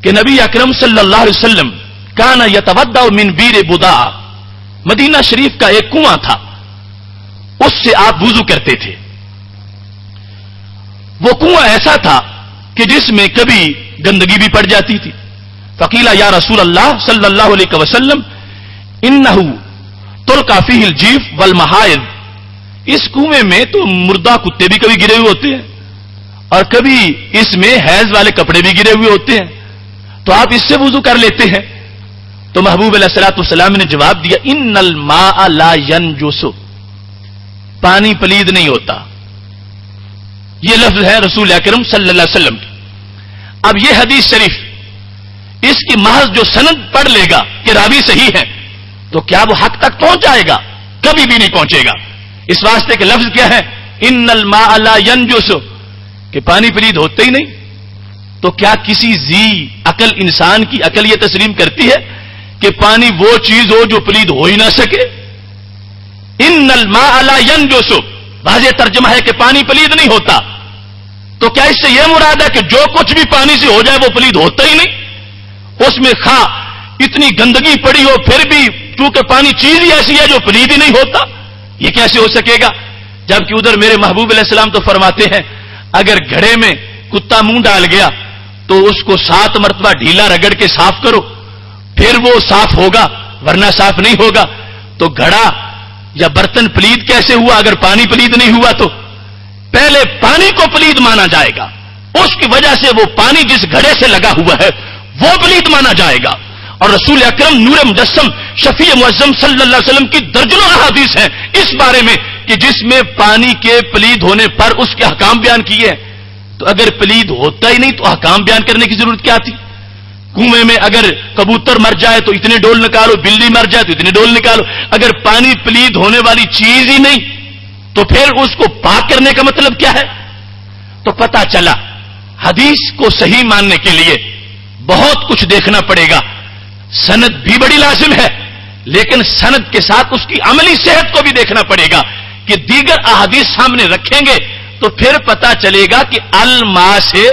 کہ نبی اکرم صلی اللہ علیہ وسلم کان یتودع من بیر بدا، مدینہ شریف کا ایک کنواں تھا، اس سے آپ وضو کرتے تھے۔ وہ کنواں ایسا تھا کہ جس میں کبھی گندگی بھی پڑ جاتی تھی۔ فقیل یا رسول اللہ صلی اللہ علیہ وسلم انہ تلقى فیہ الجیف والمحائض، اس کنویں میں تو مردہ کتے بھی کبھی گرے ہوئے ہوتے ہیں اور کبھی اس میں حیض والے کپڑے بھی گرے ہوئے ہوتے ہیں، تو آپ اس سے وضو کر لیتے ہیں۔ تو محبوب علیہ الصلوۃ والسلام نے جواب دیا ان الماء لا ينجس، پانی پلید نہیں ہوتا، یہ لفظ ہے رسول اکرم صلی اللہ علیہ وسلم کی۔ اب یہ حدیث شریف اس کی محض جو سند پڑھ لے گا کہ راوی صحیح ہے تو کیا وہ حق تک پہنچ جائے گا؟ کبھی بھی نہیں پہنچے گا۔ اس واسطے کے لفظ کیا ہے؟ ان الماء لا ينجس، کہ پانی پلید ہوتے ہی نہیں۔ تو کیا کسی ذی عقل انسان کی عقل یہ تسلیم کرتی ہے کہ پانی وہ چیز ہو جو پلید ہو ہی نہ سکے؟ ان الماء لا ينجس، واضح ترجمہ ہے کہ پانی پلید نہیں ہوتا۔ تو کیا اس سے یہ مراد ہے کہ جو کچھ بھی پانی سے ہو جائے وہ پلید ہوتا ہی نہیں؟ اس میں خواہ اتنی گندگی پڑی ہو پھر بھی چونکہ پانی چیز ہی ایسی ہے جو پلید ہی نہیں ہوتا، یہ کیسے ہو سکے گا؟ جبکہ ادھر میرے محبوب علیہ السلام تو فرماتے ہیں اگر گھڑے میں کتا منہ ڈال گیا تو اس کو 7 مرتبہ ڈھیلا رگڑ کے صاف کرو، پھر وہ صاف ہوگا، ورنہ صاف نہیں ہوگا۔ تو گھڑا یا برتن پلید کیسے ہوا اگر پانی پلید نہیں ہوا؟ تو پہلے پانی کو پلید مانا جائے گا، اس کی وجہ سے وہ پانی جس گھڑے سے لگا ہوا ہے وہ پلید مانا جائے گا۔ اور رسول اکرم نور مجسم شفیع معظم صلی اللہ علیہ وسلم کی درجنوں احادیث ہیں اس بارے میں کہ جس میں پانی کے پلید ہونے پر اس کے احکام بیان کیے ہیں۔ تو اگر پلید ہوتا ہی نہیں تو احکام بیان کرنے کی ضرورت کیا تھی؟ کنویں میں اگر کبوتر مر جائے تو اتنے ڈول نکالو، بلی مر جائے تو اتنے ڈول نکالو۔ اگر پانی پلید ہونے والی چیز ہی نہیں تو پھر اس کو پاک کرنے کا مطلب کیا ہے؟ تو پتہ چلا حدیث کو صحیح ماننے کے لیے بہت کچھ دیکھنا پڑے گا۔ سند بھی بڑی لازم ہے لیکن سند کے ساتھ اس کی عملی صحت کو بھی دیکھنا پڑے گا کہ دیگر احادیث سامنے رکھیں گے تو پھر پتہ چلے گا کہ الماء سے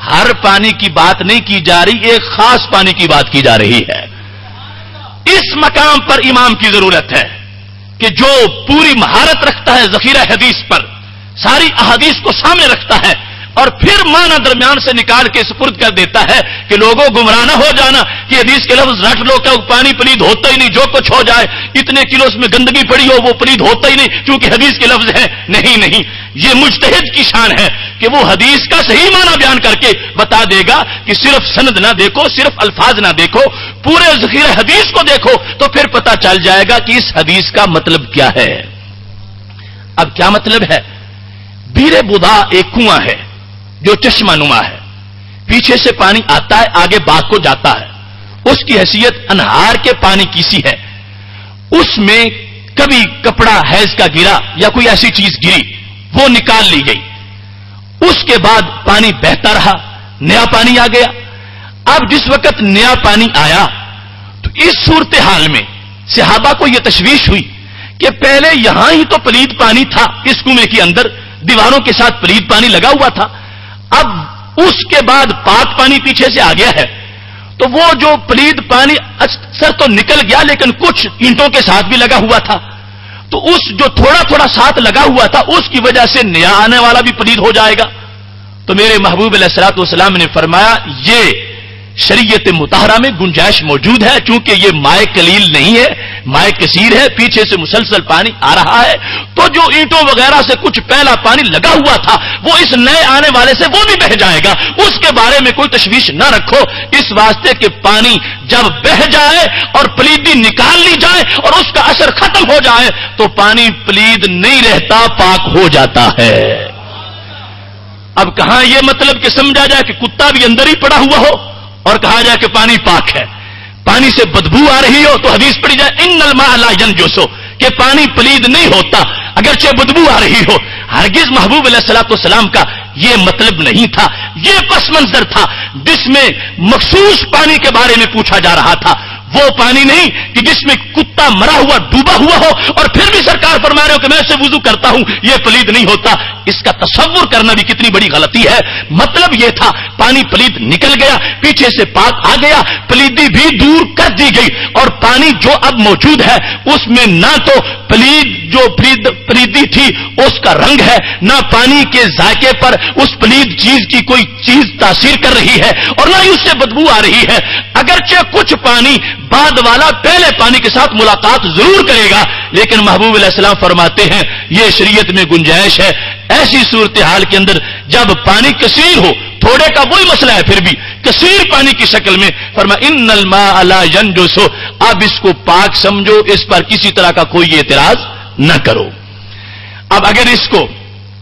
ہر پانی کی بات نہیں کی جا رہی، ایک خاص پانی کی بات کی جا رہی ہے۔ اس مقام پر امام کی ضرورت ہے کہ جو پوری مہارت رکھتا ہے ذخیرہ حدیث پر، ساری احادیث کو سامنے رکھتا ہے اور پھر معنی درمیان سے نکال کے سپرد کر دیتا ہے کہ لوگوں گمراہ نہ ہو جانا کہ حدیث کے لفظ رٹ لو کہ پانی پلید ہوتا ہی نہیں، جو کچھ ہو جائے اتنے کلو اس میں گندگی پڑی ہو وہ پلید ہوتا ہی نہیں کیونکہ حدیث کے لفظ ہیں۔ نہیں، یہ مجتہد کی شان ہے کہ وہ حدیث کا صحیح معنی بیان کر کے بتا دے گا کہ صرف سند نہ دیکھو، صرف الفاظ نہ دیکھو، پورے ذخیرہ حدیث کو دیکھو تو پھر پتہ چل جائے گا کہ اس حدیث کا مطلب کیا ہے۔ اب کیا مطلب ہے؟ بیر بدا ایک کنواں ہے جو چشمہ نما ہے، پیچھے سے پانی آتا ہے آگے باغ کو جاتا ہے، اس کی حیثیت انہار کے پانی کی سی ہے۔ اس میں کبھی کپڑا حیض کا گرا یا کوئی ایسی چیز گری وہ نکال لی گئی، اس کے بعد پانی بہتا رہا، نیا پانی آ گیا۔ اب جس وقت نیا پانی آیا تو اس صورتحال میں صحابہ کو یہ تشویش ہوئی کہ پہلے یہاں ہی تو پلید پانی تھا، اس کنویں کے اندر دیواروں کے ساتھ پلید پانی لگا ہوا تھا، اب اس کے بعد پاک پانی پیچھے سے آ گیا ہے، تو وہ جو پلید پانی اکثر تو نکل گیا لیکن کچھ اینٹوں کے ساتھ بھی لگا ہوا تھا، تو اس جو تھوڑا تھوڑا ساتھ لگا ہوا تھا اس کی وجہ سے نیا آنے والا بھی پلید ہو جائے گا۔ تو میرے محبوب علیہ الصلوۃ والسلام نے فرمایا یہ شریعت مطہرہ میں گنجائش موجود ہے، چونکہ یہ مائع قلیل نہیں ہے، مائع کثیر ہے، پیچھے سے مسلسل پانی آ رہا ہے، تو جو اینٹوں وغیرہ سے کچھ پہلا پانی لگا ہوا تھا وہ اس نئے آنے والے سے وہ بھی بہہ جائے گا، اس کے بارے میں کوئی تشویش نہ رکھو، اس واسطے کہ پانی جب بہہ جائے اور پلیدی نکال لی جائے اور اس کا اثر ختم ہو جائے تو پانی پلید نہیں رہتا، پاک ہو جاتا ہے۔ اب کہاں یہ مطلب کہ سمجھا جائے کہ کتا بھی اندر ہی پڑا ہوا ہو اور کہا جائے کہ پانی پاک ہے، پانی سے بدبو آ رہی ہو تو حدیث پڑھی جائے ان الماء لا ينجس، کہ پانی پلید نہیں ہوتا اگرچہ بدبو آ رہی ہو۔ ہرگز محبوب علیہ الصلوۃ والسلام کا یہ مطلب نہیں تھا، یہ پس منظر تھا جس میں مخصوص پانی کے بارے میں پوچھا جا رہا تھا، وہ پانی نہیں کہ جس میں کتا مرا ہوا ڈوبا ہوا ہو اور پھر بھی سرکار فرما رہے ہو کہ میں اسے وضو کرتا ہوں، یہ پلید نہیں ہوتا۔ اس کا تصور کرنا بھی کتنی بڑی غلطی ہے۔ مطلب یہ تھا پانی پلید نکل گیا، پیچھے سے پاک آ گیا، پلیدی بھی دور کر دی گئی، اور پانی جو اب موجود ہے اس میں نہ تو پلیدی تھی اس کا رنگ ہے، نہ پانی کے ذائقے پر اس پلید چیز کی کوئی چیز تاثیر کر رہی ہے اور نہ ہی اس سے بدبو آ رہی ہے۔ اگرچہ کچھ پانی بعد والا پہلے پانی کے ساتھ ملاقات ضرور کرے گا. لیکن محبوب علیہ السلام فرماتے ہیں یہ شریعت میں گنجائش ہے ایسی صورتحال کے اندر جب پانی کثیر ہو, تھوڑے کا وہی مسئلہ ہے, پھر بھی کثیر پانی کی شکل میں فرمایا ان الماء لا ينجس, اب اس کو پاک سمجھو, اس پر کسی طرح کا کوئی اعتراض نہ کرو. اب اگر اس کو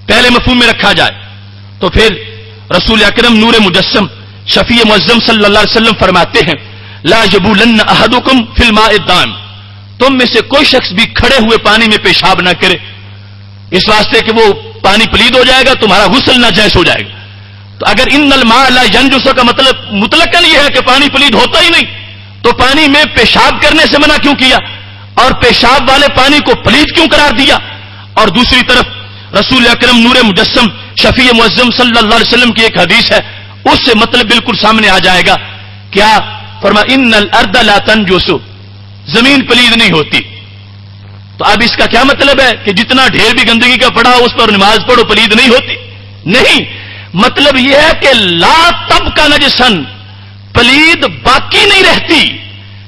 پہلے مفہوم میں رکھا جائے تو پھر رسول اکرم نور مجسم شفیع معظم صلی اللہ علیہ وسلم فرماتے ہیں لا یبولن احدکم فی الماء الدائم, تم میں سے کوئی شخص بھی کھڑے ہوئے پانی میں پیشاب نہ کرے, اس واسطے کہ وہ پانی پلید ہو جائے گا, تمہارا غسل ناجائز ہو جائے گا. تو اگر ان الماء لا ينجس کا مطلب مطلقاً یہ ہے کہ پانی پلید ہوتا ہی نہیں, تو پانی میں پیشاب کرنے سے منع کیوں کیا اور پیشاب والے پانی کو پلید کیوں قرار دیا؟ اور دوسری طرف رسول اکرم نور مجسم شفیع معظم صلی اللہ علیہ وسلم کی ایک حدیث ہے, اس سے مطلب بالکل سامنے آ جائے گا. کیا فرمایا ان الارض لا تنجس, زمین پلید نہیں ہوتی. تو اب اس کا کیا مطلب ہے کہ جتنا ڈھیر بھی گندگی کا پڑا اس پر نماز پڑھو پلید نہیں ہوتی؟ نہیں, مطلب یہ ہے کہ لا تبقى نجسن, پلید باقی نہیں رہتی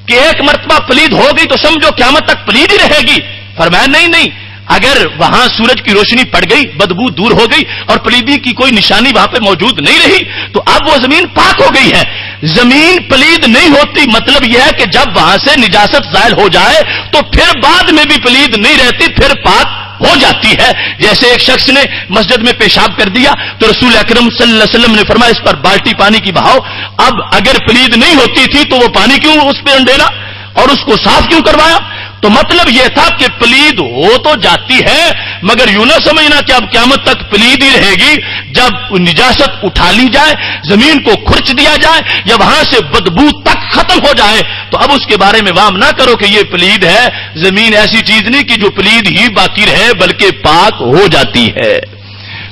کہ ایک مرتبہ پلید ہو گئی تو سمجھو قیامت تک پلید ہی رہے گی. فرمایا نہیں, اگر وہاں سورج کی روشنی پڑ گئی, بدبو دور ہو گئی اور پلیدی کی کوئی نشانی وہاں پہ موجود نہیں رہی, تو اب وہ زمین پاک ہو گئی ہے. زمین پلید نہیں ہوتی مطلب یہ ہے کہ جب وہاں سے نجاست زائل ہو جائے تو پھر بعد میں بھی پلید نہیں رہتی, پھر پاک ہو جاتی ہے. جیسے ایک شخص نے مسجد میں پیشاب کر دیا تو رسول اکرم صلی اللہ علیہ وسلم نے فرمایا اس پر بالٹی پانی کی بہاؤ. اب اگر پلید نہیں ہوتی تھی تو وہ پانی کیوں اس پہ ڈیلا اور اس کو صاف کیوں کروایا؟ تو مطلب یہ تھا کہ پلید ہو تو جاتی ہے مگر یوں نہ سمجھنا کہ اب قیامت تک پلید ہی رہے گی. جب نجاست اٹھا لی جائے, زمین کو کھرچ دیا جائے یا وہاں سے بدبو تک ختم ہو جائے تو اب اس کے بارے میں وام نہ کرو کہ یہ پلید ہے. زمین ایسی چیز نہیں کہ جو پلید ہی باقی رہے بلکہ پاک ہو جاتی ہے.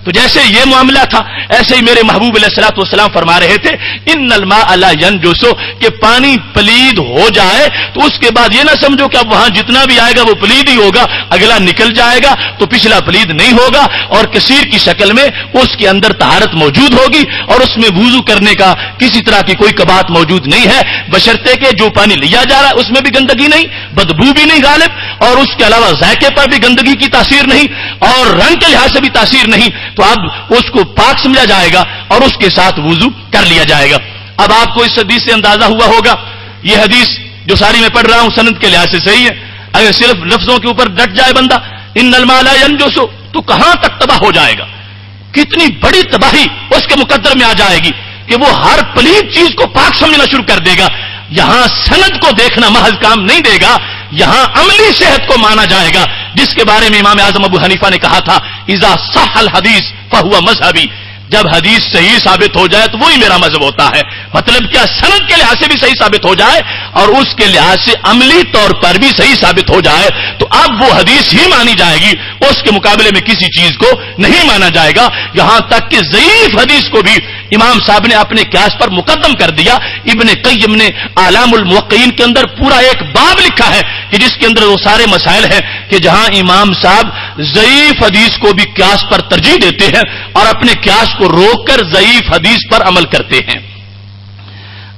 تو جیسے یہ معاملہ تھا ایسے ہی میرے محبوب علیہ الصلوۃ والسلام فرما رہے تھے ان الماء لا ينجس, کہ پانی پلید ہو جائے تو اس کے بعد یہ نہ سمجھو کہ اب وہاں جتنا بھی آئے گا وہ پلید ہی ہوگا, اگلا نکل جائے گا تو پچھلا پلید نہیں ہوگا, اور کثیر کی شکل میں اس کے اندر طہارت موجود ہوگی اور اس میں وضو کرنے کا کسی طرح کی کوئی قباحت موجود نہیں ہے, بشرطے کہ جو پانی لیا جا رہا ہے اس میں بھی گندگی نہیں, بدبو بھی نہیں غالب, اور اس کے علاوہ ذائقے پر بھی گندگی کی تاثیر نہیں اور رنگ کے لحاظ سے بھی تاثیر نہیں. تو اب اس کو پاک سمجھا جائے گا اور اس کے ساتھ وضو کر لیا جائے گا. اب آپ کو اس حدیث سے اندازہ ہوا ہوگا یہ حدیث جو ساری میں پڑھ رہا ہوں سند کے لحاظ سے صحیح ہے. اگر صرف لفظوں کے اوپر ڈٹ جائے بندہ ان الماء لا ينجس تو کہاں تک تباہ ہو جائے گا, کتنی بڑی تباہی اس کے مقدر میں آ جائے گی کہ وہ ہر پلید چیز کو پاک سمجھنا شروع کر دے گا. یہاں سند کو دیکھنا محض کام نہیں دے گا, یہاں عملی صحت کو مانا جائے گا, جس کے بارے میں امام اعظم ابو حنیفہ نے کہا تھا اذا صح الحدیث فہو مذہبی, جب حدیث صحیح ثابت ہو جائے تو وہی میرا مذہب ہوتا ہے. مطلب کیا سند کے لحاظ سے بھی صحیح ثابت ہو جائے اور اس کے لحاظ سے عملی طور پر بھی صحیح ثابت ہو جائے تو اب وہ حدیث ہی مانی جائے گی, اس کے مقابلے میں کسی چیز کو نہیں مانا جائے گا. یہاں تک کہ ضعیف حدیث کو بھی امام صاحب نے اپنے قیاس پر مقدم کر دیا. ابن قیم نے اعلام الموقعین کے اندر پورا ایک باب لکھا ہے کہ جس کے اندر وہ سارے مسائل ہیں کہ جہاں امام صاحب ضعیف حدیث کو بھی قیاس پر ترجیح دیتے ہیں اور اپنے قیاس کو روک کر ضعیف حدیث پر عمل کرتے ہیں.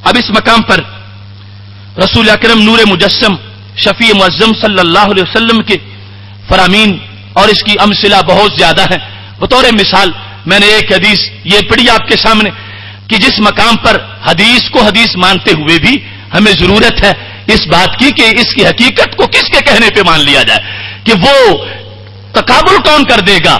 اب اس مقام پر رسول اکرم نور مجسم شفیع معظم صلی اللہ علیہ وسلم کے فرامین اور اس کی امثلہ بہت زیادہ ہیں. بطور مثال میں نے ایک حدیث یہ پڑھی آپ کے سامنے کہ جس مقام پر حدیث کو حدیث مانتے ہوئے بھی ہمیں ضرورت ہے اس بات کی کہ اس کی حقیقت کو کس کے کہنے پہ مان لیا جائے, کہ وہ تقابل کون کر دے گا,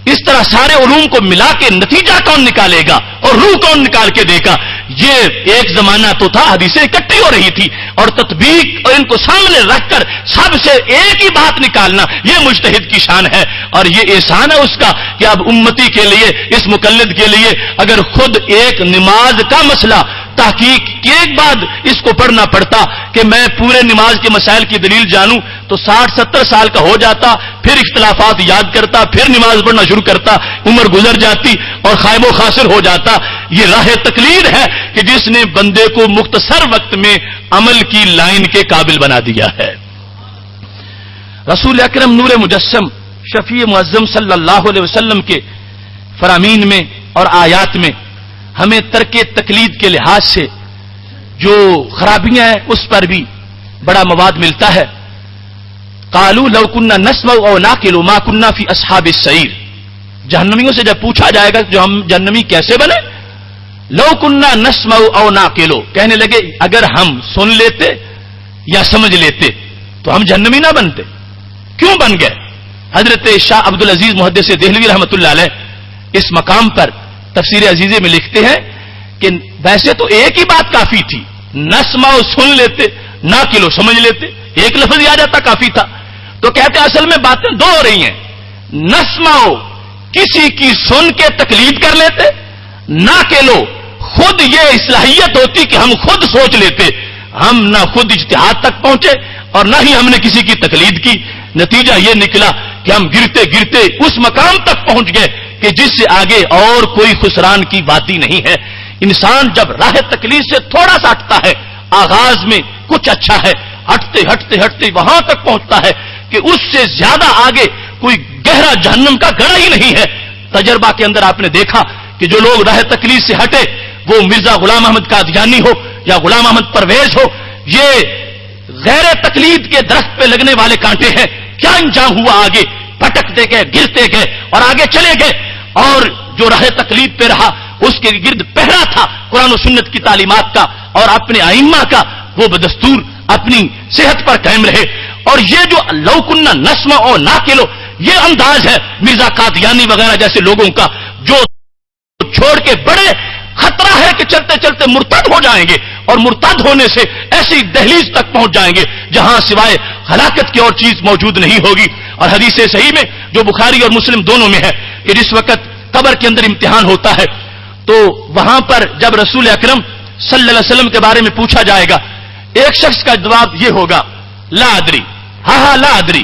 اس طرح سارے علوم کو ملا کے نتیجہ کون نکالے گا اور روح کون نکال کے دے گا. یہ ایک زمانہ تو تھا حدیثیں اکٹھی ہو رہی تھی اور تطبیق اور ان کو سامنے رکھ کر سب سے ایک ہی بات نکالنا یہ مجتہد کی شان ہے اور یہ احسان ہے اس کا کہ اب امتی کے لیے اس مقلد کے لیے اگر خود ایک نماز کا مسئلہ تحقیق کے بعد اس کو پڑھنا پڑتا کہ میں پورے نماز کے مسائل کی دلیل جانوں تو 60-70 سال کا ہو جاتا, پھر اختلافات یاد کرتا, پھر نماز پڑھنا شروع کرتا, عمر گزر جاتی اور خائب و خاسر ہو جاتا. یہ راہ تقلید ہے کہ جس نے بندے کو مختصر وقت میں عمل کی لائن کے قابل بنا دیا ہے. رسول اکرم نور مجسم شفیع معظم صلی اللہ علیہ وسلم کے فرامین میں اور آیات میں ہمیں ترک تقلید کے لحاظ سے جو خرابیاں ہیں اس پر بھی بڑا مواد ملتا ہے. قالوا لو كنا نسمع او نعقل ما كنا في اصحاب السعير. جہنمیوں سے جب پوچھا جائے گا جو ہم جہنمی کیسے بنے, لو كنا نسمع او نعقل, کہنے لگے اگر ہم سن لیتے یا سمجھ لیتے تو ہم جہنمی نہ بنتے. کیوں بن گئے؟ حضرت شاہ عبد العزیز محدث دہلوی رحمۃ اللہ علیہ اس مقام پر تفسیر عزیزے میں لکھتے ہیں کہ ویسے تو ایک ہی بات کافی تھی, نسمع سن لیتے, نعقل سمجھ لیتے, ایک لفظ ہی آ جاتا کافی تھا. تو کہتے اصل میں باتیں دو ہو رہی ہیں. نسمع کسی کی سن کے تقلید کر لیتے, نعقل خود یہ صلاحیت ہوتی کہ ہم خود سوچ لیتے. ہم نہ خود اجتہاد تک پہنچے اور نہ ہی ہم نے کسی کی تقلید کی. نتیجہ یہ نکلا کہ ہم گرتے گرتے اس مقام تک پہنچ گئے کہ جس سے آگے اور کوئی خسران کی بات ہی نہیں ہے. انسان جب راہ تقلید سے تھوڑا سا ہٹتا ہے, آغاز میں کچھ اچھا ہے, ہٹتے ہٹتے ہٹتے وہاں تک پہنچتا ہے کہ اس سے زیادہ آگے کوئی گہرا جہنم کا گڑھا ہی نہیں ہے. تجربہ کے اندر آپ نے دیکھا کہ جو لوگ راہ تقلید سے ہٹے, وہ مرزا غلام احمد قادیانی ہو یا غلام احمد پرویز ہو, یہ غیر تقلید کے درخت پہ لگنے والے کانٹے ہیں. کیا انجام ہوا؟ آگے پٹکتے گئے, گرتے گئے اور آگے چلے گئے. اور جو راہ تقلید پہ رہا اس کے گرد پہرا تھا قرآن و سنت کی تعلیمات کا اور اپنے ائمہ کا, وہ بدستور اپنی صحت پر قائم رہے. اور یہ جو لو کنا نسمع او نعقل, یہ انداز ہے مرزا قادیانی وغیرہ جیسے لوگوں کا, جو چھوڑ کے بڑے خطرہ ہے کہ چلتے چلتے مرتد ہو جائیں گے اور مرتد ہونے سے ایسی دہلیز تک پہنچ جائیں گے جہاں سوائے ہلاکت کی اور چیز موجود نہیں ہوگی. اور حدیث صحیح میں جو بخاری اور مسلم دونوں میں ہے کہ جس وقت قبر کے اندر امتحان ہوتا ہے تو وہاں پر جب رسول اکرم صلی اللہ علیہ وسلم کے بارے میں پوچھا جائے گا, ایک شخص کا جواب یہ ہوگا لا ادری, ہاں لا ادری,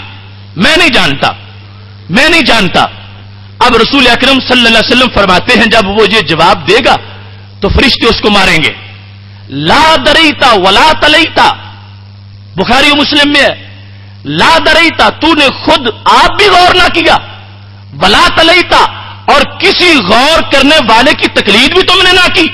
میں نہیں جانتا, میں نہیں جانتا. اب رسول اکرم صلی اللہ علیہ وسلم فرماتے ہیں جب وہ یہ جواب دے گا تو فرشتے اس کو ماریں گے. لا دریتا ولا تلیتا, بخاری و مسلم میں ہے, لا دریتا, تو نے خود آپ بھی غور نہ کیا, ولا تلیتا, اور کسی غور کرنے والے کی تقلید بھی تم نے نہ کی.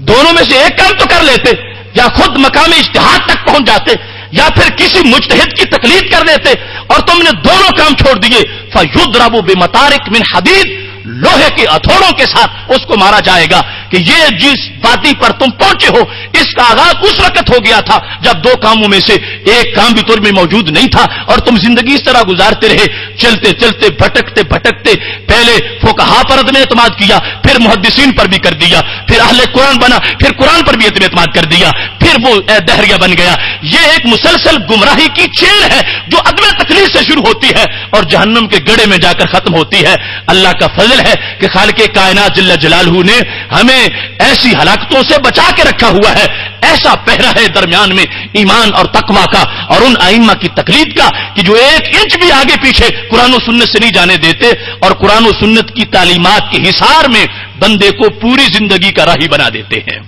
دونوں میں سے ایک کام تو کر لیتے, یا خود مقام اجتہاد تک پہنچ جاتے یا پھر کسی مجتہد کی تقلید کر لیتے, اور تم نے دونوں کام چھوڑ دیے. فَيُضْرَبُ بِمَطَارِقٍ مِّنْ حَدِيدٍ, لوہے کے ہتھوڑوں کے ساتھ اس کو مارا جائے گا کہ یہ جس وادی پر تم پہنچے ہو اس کا آغاز اس وقت ہو گیا تھا جب دو کاموں میں سے ایک کام بھی تم میں موجود نہیں تھا, اور تم زندگی اس طرح گزارتے رہے, چلتے چلتے بھٹکتے بھٹکتے, پہلے فقہا پر عدم اعتماد کیا, پھر محدثین پر بھی کر دیا, پھر اہل قرآن بنا, پھر قرآن پر بھی عدم اعتماد کر دیا, پھر وہ دہریہ بن گیا. یہ ایک مسلسل گمراہی کی چین ہے جو عدم تقلید سے شروع ہوتی ہے اور جہنم کے گڑھے میں جا کر ختم ہوتی ہے. اللہ کا فضل ہے کہ خالق کائنات جل جلالہ نے ہمیں ایسی ہلاکتوں سے بچا کے رکھا ہوا ہے. ایسا پہرا ہے درمیان میں ایمان اور تقوی کا اور ان ائمہ کی تقلید کا کہ جو ایک انچ بھی آگے پیچھے قرآن و سنت سے نہیں جانے دیتے اور قرآن و سنت کی تعلیمات کے حصار میں بندے کو پوری زندگی کا راہی بنا دیتے ہیں.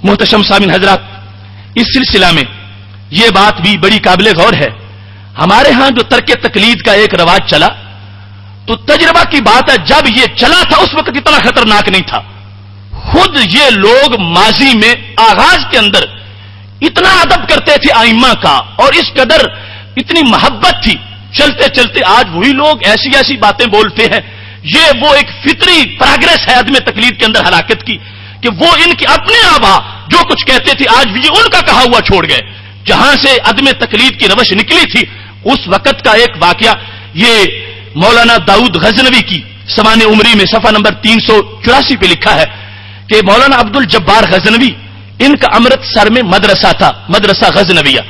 محتشم سامعین حضرات, اس سلسلہ میں یہ بات بھی بڑی قابل غور ہے. ہمارے ہاں جو ترک تقلید کا ایک رواج چلا تو تجربہ کی بات ہے, جب یہ چلا تھا اس وقت اتنا خطرناک نہیں تھا. خود یہ لوگ ماضی میں آغاز کے اندر اتنا ادب کرتے تھے ائمہ کا اور اس قدر اتنی محبت تھی, چلتے چلتے آج وہی لوگ ایسی ایسی باتیں بولتے ہیں. یہ وہ ایک فطری پروگرس ہے عدم تقلید کے اندر ہلاکت کی کہ وہ ان کے اپنے آبا جو کچھ کہتے تھے آج بھی ان کا کہا ہوا چھوڑ گئے. جہاں سے عدم تقلید کی روش نکلی تھی اس وقت کا ایک واقعہ یہ مولانا داؤد غزنوی کی سوانح عمری میں صفحہ نمبر 384 پہ لکھا ہے کہ مولانا عبد الجبار غزنوی, ان کا امرتسر میں مدرسہ تھا, مدرسہ غزنویہ.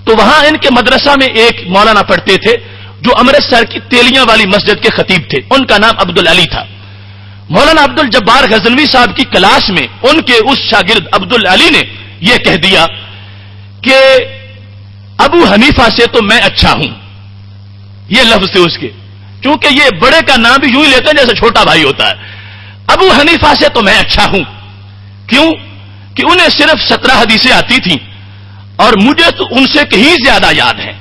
تو وہاں ان کے مدرسہ میں ایک مولانا پڑھتے تھے جو امرتسر کی تیلیاں والی مسجد کے خطیب تھے, ان کا نام عبد العلی تھا. مولانا عبد الجبار غزنوی صاحب کی کلاس میں ان کے اس شاگرد عبد العلی نے یہ کہہ دیا کہ ابو حنیفہ سے تو میں اچھا ہوں. یہ لفظ تھے اس کے, کیونکہ یہ بڑے کا نام بھی یوں ہی لیتے ہیں جیسے چھوٹا بھائی ہوتا ہے. ابو حنیفہ سے تو میں اچھا ہوں. کیوں؟ کہ انہیں صرف 17 حدیثیں آتی تھیں اور مجھے تو ان سے کہیں زیادہ یاد ہیں,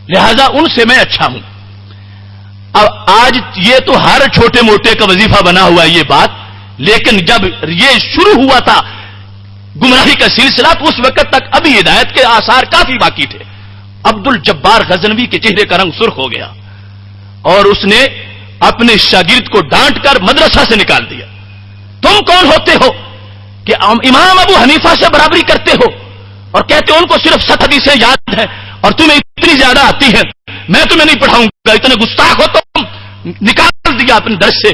لہذا ان سے میں اچھا ہوں. اب آج یہ تو ہر چھوٹے موٹے کا وظیفہ بنا ہوا ہے یہ بات, لیکن جب یہ شروع ہوا تھا گمراہی کا سلسلہ تو اس وقت تک ابھی ہدایت کے آثار کافی باقی تھے. عبد الجبار غزنوی کے چہرے کا رنگ سرخ ہو گیا اور اس نے اپنے شاگرد کو ڈانٹ کر مدرسہ سے نکال دیا. تم کون ہوتے ہو کہ امام ابو حنیفہ سے برابری کرتے ہو اور کہتے ہو ان کو صرف 7 حدیثیں یاد ہیں اور تمہیں اتنی زیادہ آتی ہیں, میں تمہیں نہیں پڑھاؤں گا, اتنے گستاخ ہو تم. نکال دیا اپنے درس سے.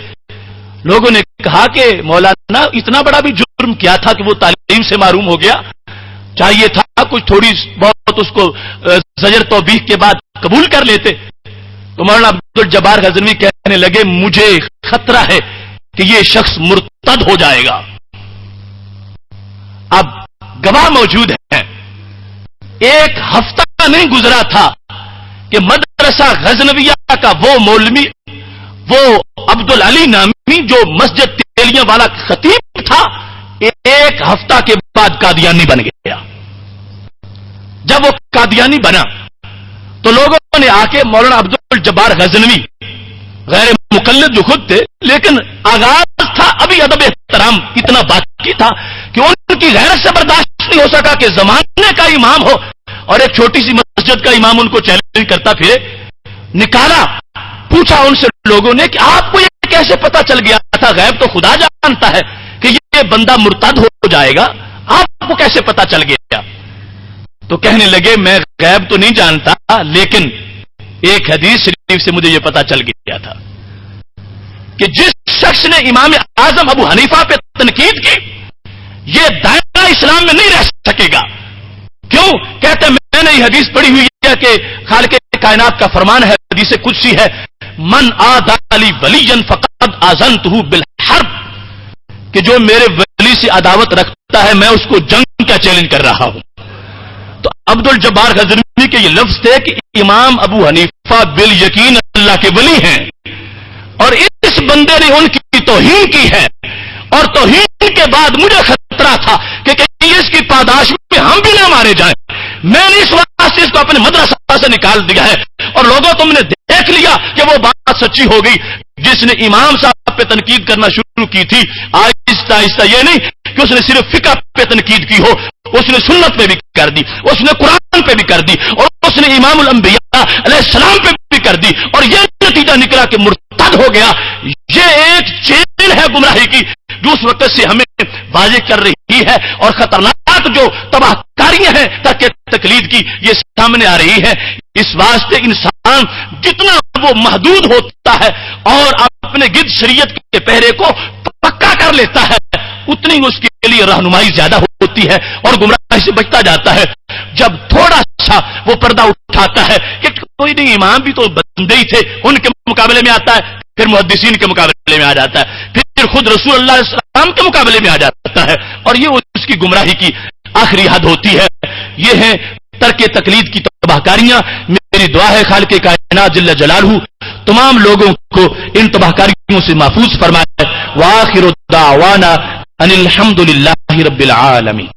لوگوں نے کہا کہ مولانا اتنا بڑا بھی جرم کیا تھا کہ وہ تعلیم سے محروم ہو گیا, چاہیے تھا کچھ تھوڑی بہت اس کو زجر توبیخ کے بعد قبول کر لیتے. تو مولانا عبد الجبار غزنوی کہنے لگے مجھے خطرہ ہے کہ یہ شخص مرتد ہو جائے گا. اب گواہ موجود ہیں, ایک ہفتہ نہیں گزرا تھا کہ مدرسہ غزنویہ کا وہ مولوی, وہ عبد العلی نامی جو مسجد تیلیاں والا خطیب تھا, ایک ہفتہ کے بعد قادیانی بن گیا. جب وہ قادیانی بنا تو لوگوں نے آ کے مولانا عبد الجبار غزنوی, غیر مقلد جو خود تھے لیکن آغاز تھا ابھی ادب احترام اتنا باقی تھا کہ ان کی غیرت سے برداشت نہیں ہو سکا کہ زمانے کا امام ہو اور ایک چھوٹی سی مسجد کا امام ان کو چیلنج کرتا پھرے. نکالا, پوچھا ان سے لوگوں نے کہ آپ کو یہ کیسے پتا چل گیا تھا؟ غیب تو خدا جانتا ہے کہ یہ بندہ مرتد ہو جائے گا, آپ کو کیسے پتا چل گیا؟ تو کہنے لگے میں غیب تو نہیں جانتا لیکن ایک حدیث شریف سے مجھے یہ پتا چل گیا تھا کہ جس شخص نے امام اعظم ابو حنیفہ پہ تنقید کی یہ دائرہ اسلام میں نہیں رہ سکے گا. کیوں؟ کہتے میں نے یہ حدیث پڑھی ہوئی ہے کہ خالق کائنات کا فرمان ہے, حدیث قدسی ہے, من عادى لي وليا فقد آذنته بالحرب, کہ جو میرے ولی سے عداوت رکھتا ہے میں اس کو جنگ کا چیلنج کر رہا ہوں. تو عبد الجبار غزنوی کے یہ لفظ تھے کہ امام ابو حنیفہ بالیقین اللہ کے ولی ہیں اور اس بندے نے ان کی توہین کی ہے, اور توہین کے بعد مجھے خطرہ تھا کہ کہیں اس کی پاداش میں ہم بھی نہ مارے جائیں. میں نے اس واسطے اس کو اپنے مدرسہ سے نکال دیا ہے. اور لوگوں تم نے دیکھ لیا کہ وہ بات سچی ہو گئی. جس نے امام صاحب پہ تنقید کرنا شروع کی تھی آہستہ آہستہ, یہ نہیں کہ اس نے صرف فقہ پہ تنقید کی ہو, اس نے سنت پہ بھی کر دی, اس نے قرآن پہ بھی کر دی, اور اس نے امام الانبیاء علیہ السلام پہ بھی کر دی, اور یہ نتیجہ نکلا کہ مرتد ہو گیا. یہ ایک چین ہے گمراہی کی جو اس وقت سے ہمیں واضح کر رہی ہے, اور خطرناک جو تباہ کاریاں ہیں تاکہ تقلید کی یہ سامنے آ رہی ہے. اس واسطے انسان جتنا وہ محدود ہوتا ہے اور اپنے گرد شریعت کے پہرے کو پکا کر لیتا ہے اتنی اس کے لیے رہنمائی زیادہ ہوتی ہے اور گمراہی سے بچتا جاتا ہے. جب تھوڑا سا وہ پردہ اٹھاتا ہے کہ کوئی نہیں امام بھی تو بندے ہی تھے, ان کے مقابلے میں آتا ہے, پھر محدثین کے مقابلے میں آ جاتا ہے, پھر خود رسول اللہ علیہ السلام کے مقابلے میں آ جاتا ہے, اور یہ اس کی گمراہی کی آخری حد ہوتی ہے. یہ ہے ترک تقلید کی تباہ کاریاں. میری دعا ہے خالق کائنات جل جلالہ تمام لوگوں کو ان تباہ کاریوں سے محفوظ فرمائے. وآخر دعوانا ان الحمد للہ رب العالمین.